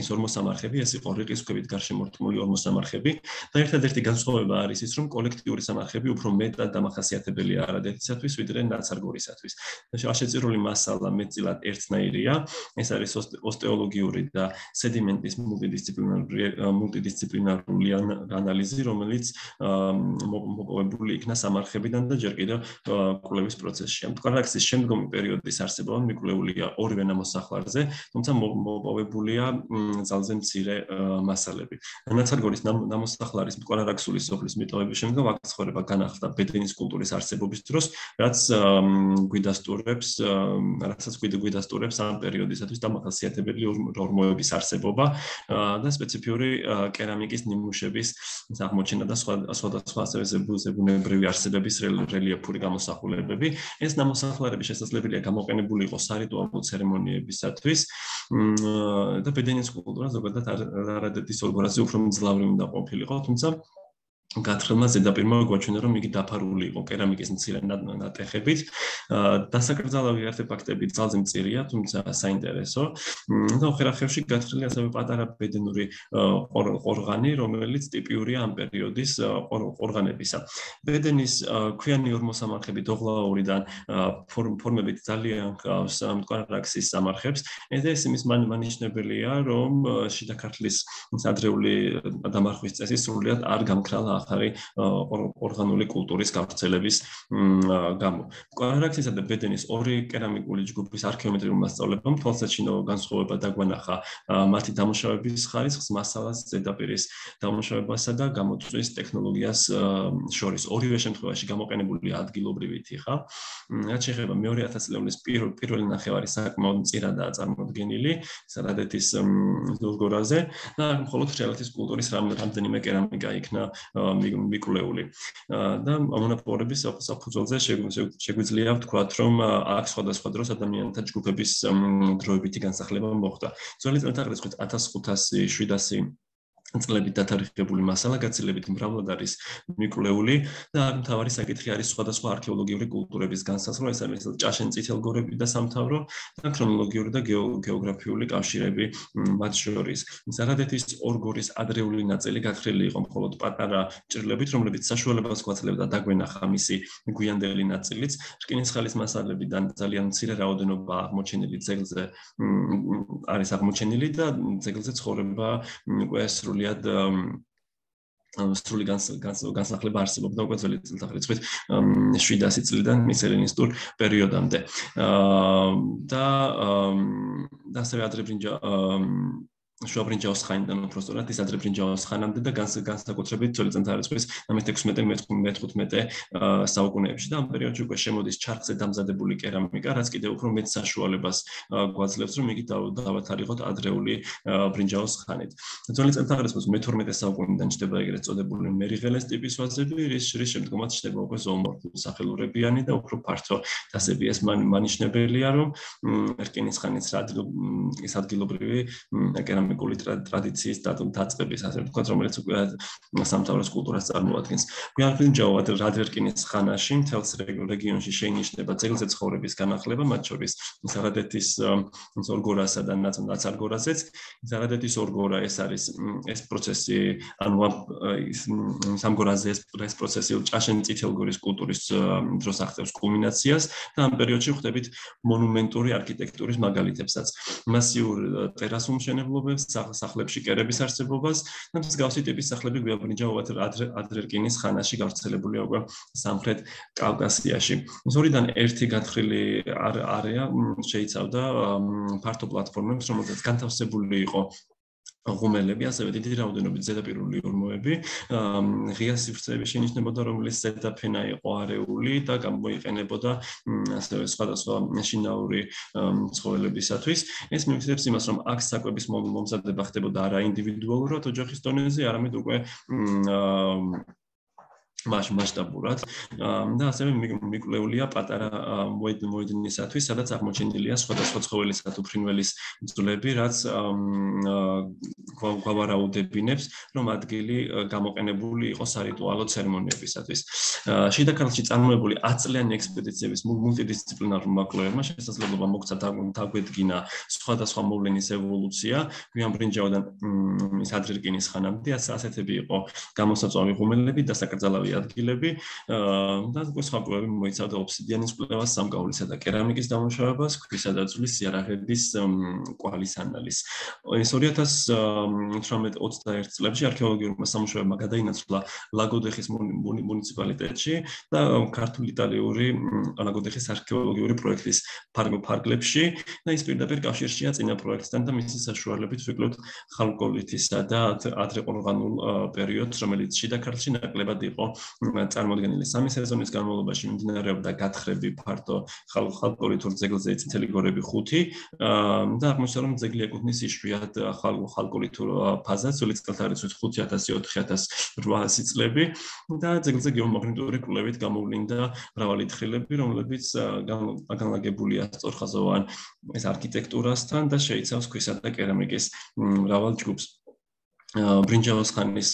ის ორმოსამარხები, ეს იყო რიყის ქვებით გარშემორტყმული ორმოსამარხები და ერთადერთი განსხვავება არის ის, რომ კოლექტიური სამარხები უფრო მეტად დამახასიათებელია არადეთისათვის, ვიდრე ნაცარგორისათვის. შეწირული მასალა მეტწილად ერთნაირია, ეს არის ოსტეოლოგიური და სედიმენტის მულტიდისციპლინარული ანალიზი, რომელიც მოპოვებული იქნა სამარხებიდან და ჯერ კიდევ კვლევის პროცესში. მტკვარ-არაქსის შემდგომი პერიოდის არსებობა მიკვლეულია ორივე ნამოსახლარზე, თუმცა მოპოვებულია ძალზე მცირე მასალები. ნაცარგორის ნამოსახლარის მტკვარ-არაქსული სოფლის მიტოვების შემდგომ აქ ცხოვრება განახლდა ბედენის კულტურის არსებობის დროს, რაც გვიდასტურებს ამ პერიოდისათვის დამახასიათებელი ორმოების არსებობა და სპეციფიური კერამიკის ნიმუშების აღმოჩენა და სხვადასხვა ასევე ზებუნებრივი არსებების რელიეფური გამოსახულებები. ეს ნამოსახლარები შესაძლებელია გამოყენებული იყოს სარიტუალო ცერემონიებისათვის და ბედენის კულტურა ზოგადად არადეთის ორგანიზაცია უფრო მძლავრი უნდა ყოფილიყო, თუმცა გათხრილმა ზედაპირმა გვაჩვენა, რომ იგი დაფარული იყო კერამიკის მცირე ნატეხებით. დასაკრძალავი არტეფაქტები ძალზე მწირია, თუმცა საინტერესო. და ხერახებში გათხრილი ასევე პატარა ბედენური ყორღანი, რომელიც ტიპიურია ამ პერიოდის ყორღანებისა. ბედენის ქვიანი ორმოსამარხები დოღლაურიდან ფორმებით ძალიან ჰგავს მტკვარ-არაქსის სამარხებს. ეს იმის მანიშნებელია, რომ შიდა ქართლის ადრეული დამარხვის წესი სრულიად არ გამქრალა ახალი ორგანული კულტურის გავრცელების გამო. მტკვარ-არაქსისა და ბედენის ორი კერამიკული ჯგუფის არქეომეტრიულ მასწავლებამ თვალსაჩინო განსხვავება დაგვანახა მათი დამუშავების ხარისხს, მასალას, ზედაპირის დამუშავებასა და გამოწვევის ტექნოლოგიას შორის. ორივე შემთხვევაში გამოყენებული ადგილობრივი თიხა. რაც შეეხება მეორე 1000 წლების პირველი ნახევარი საკმაოდ მწირადაა წარმოდგენილი სარადეთის ზოლგორაზე და მხოლოდ რეალეთის კულტურის რამდენიმე კერამიკა იქნა მიკვლეული. და მონაპოვარების საფუძველზე შეგვიძლია ვთქვათ, რომ აქ სხვადასხვა დროს ადამიანთა ჯგუფების დროებითი განსახლება მოხდა. ძველი წელთაღრიცხვით 1507 წლებით დათარიღებული მასალა გაცილებით მრავლად არის მიკვლეული და აქ მთავარი საკითხი არის სხვადასხვა არქეოლოგიური კულტურების განსაზღვრა, ეს არის ჭაშენ წითელგორები და სამთავრო და ქრონოლოგიური და გეოგრაფიული კავშირები მათ შორის. სარადეთის ორგორის ადრეული ნაწილი გათხრილი იყო მხოლოდ პატარა ჭრილებით, რომლებიც საშუალებას გვაძლევდა დაგვენახა მისი გვიანდელი ნაწილიც. რკინისხალის მასალებიდან ძალიან მცირე რაოდენობა აღმოჩენილი ძეგლზე არის აღმოჩენილი და ძეგლზე ცხოვრება უკვე სრული განსახლება არსებობდა უკვე ძველი წელთაღრიცხვით 700 წლიდან მის ელინისტურ პერიოდამდე. და ასევე ადრებრინჯა შუაბრინჯაოს ხანიდან უბრალოდ ის ადრებრინჯაოს ხანამდე და განსაკუთრებით ძველი წელთაღრიცხვის 16-15 საუკუნეებში და ამ პერიოდში უკვე შემოდის ჩარხზე დამზადებული კერამიკა, რაც კიდევ უფრო მეტ საშუალებას გვაძლევს, რომ იგი დავათარიღოთ ადრეული ბრინჯაოს ხანით. ძველი წელთაღრიცხვის მე-12 საუკუნიდან ჩნდება ეგრეთ წოდებული მერიღელეს ტიპის ვაზები, რის შემდგომაც ჩნდება უკვე ზოომორფული სახელურებიანი და უფრო ფართო თასები. ეს მანიშნებელია, რომ რკინისხანის ის ადგილობრივი კერამიკული ტრადიციის დაწყების, ასე ვთქვათ, რომელიც უკვე სამთავროს კულტურას წარმოადგენს. გვიანბრინჯაო ადრერკინის ხანაში მთელს რეგიონში შეინიშნება ძეგლზე ცხოვრების განახლება, მათ შორის სარადეთის ორგორასა და ნაცარგორაზეც. სარადეთის ორგორა ეს პროცესი, ანუ სამგორაზე ეს პროცესი ჭაშენ წითელგორის კულტურის დროს აღწევს კულმინაციას და ამ პერიოდში ხვდებით მონუმენტური არქიტექტურის მაგალითებსაც. მასიურ ტერასულ მშენებლობებს, სახლებში კერების არსებობას და მსგავსი ტიპის სახლები გვიაბრინჯაო ადრერკინის ხანაში გავრცელებულია უკვე სამხრეთ კავკასიაში. ზორიდან ერთი გათხრილი არეა შეიცავდა ფართო პლატფორმებს, რომელზეც განთავსებული იყო ღუმელები, ასევე დიდი რაოდენობით ზედაპირული ორმოები, ღია სივრცეები შეინიშნებოდა, რომლის ზედაფენა იყო არეული და გამოიყენებოდა ასევე სხვადასხვა შინაური ცხოველებისათვის. ეს მივხვდებს იმას, რომ აქ საკვების მომზადება ხდებოდა არა ინდივიდუალურად ოჯახის დონეზე, არამედ უკვე მასშტაბურად და ასევე მიკვლეულია პატარა მოედნისათვის, სადაც აღმოჩენილია სხვადასხვა ცხოველისა თუ ფრინველის ძვლები, რაც გვავარაუდებინებს, რომ ადგილი გამოყენებული იყო სარიტუალო ცერემონიებისათვის. შიდა ქართლში წარმოებული 10 წლიანი ექსპედიციების მულტიდისციპლინარულ მკვლევარებმა შესაძლებლობა მოგვცა დაგვედგინა სხვადასხვა მოვლენის ევოლუცია გვიანბრინჯაოდან ის ადრერკინის ხანამდე, ასეთები იყო გამოსაწვავი ღუმელები, დასაკრძალავი ადგილები და სხვა კვლევები მოიცავდა ობსიდიანის კვლევას, სამკაულისა და კერამიკის დამუშავებას, ქვისა და ძვლის იარაღების კვალის ანალიზს. ეს 2018-21 წლებში არქეოლოგიურმა სამუშაოებმა გადაინაცვლა ლაგოდეხის მუნიციპალიტეტში და ქართულ-იტალიური ლაგოდეხის არქეოლოგიური პროექტის ფარგლებში და ის პირდაპირ კავშირშია წინა პროექტთან და მისი საშუალებით ვიკლოთ ხალხოლითისა და ადრე ყორღანულ პერიოდს, რომელიც შიდა ქართლში ნაკლებად იყო წარმოდგენილი. 3 სეზონის განმავლობაში მიმდინარეობდა გათხრები ფართო ხალხოლითურ ძეგლზე წითელი გორები 5 და აღმოჩნდა რომ ძეგლი ეკუთვნის იშვიათ ხალხოლითურ ფაზას, ძველი წელთა რიცხვით 5000-4800 წლები და ძეგლზე გეომაგნიტური კვლევით გამოვლინდა მრავალი თხილები, რომლებიც განლაგებულია სწორხაზოვან ეს არქიტექტურასთან და შეიცავს ქვისა და კერამიკის მრავალ ჯგუფს. ბრინჯაოს ხანის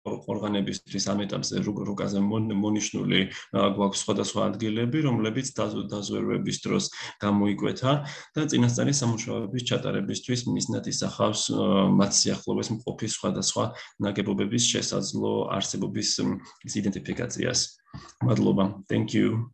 ყორღანებისთვის ამ ეტაპზე რუკაზე მონიშნული გვაქვს სხვადასხვა ადგილები, რომლებიც დაზვერვების დროს გამოიკვეთა და წინასწარი სამუშაოების ჩატარებისთვის მიზნად ისახავს მათ სიახლოვეს მყოფი სხვადასხვა ნაგებობების შესაძლო არსებობის იდენტიფიკაციას. მადლობა. Thank you.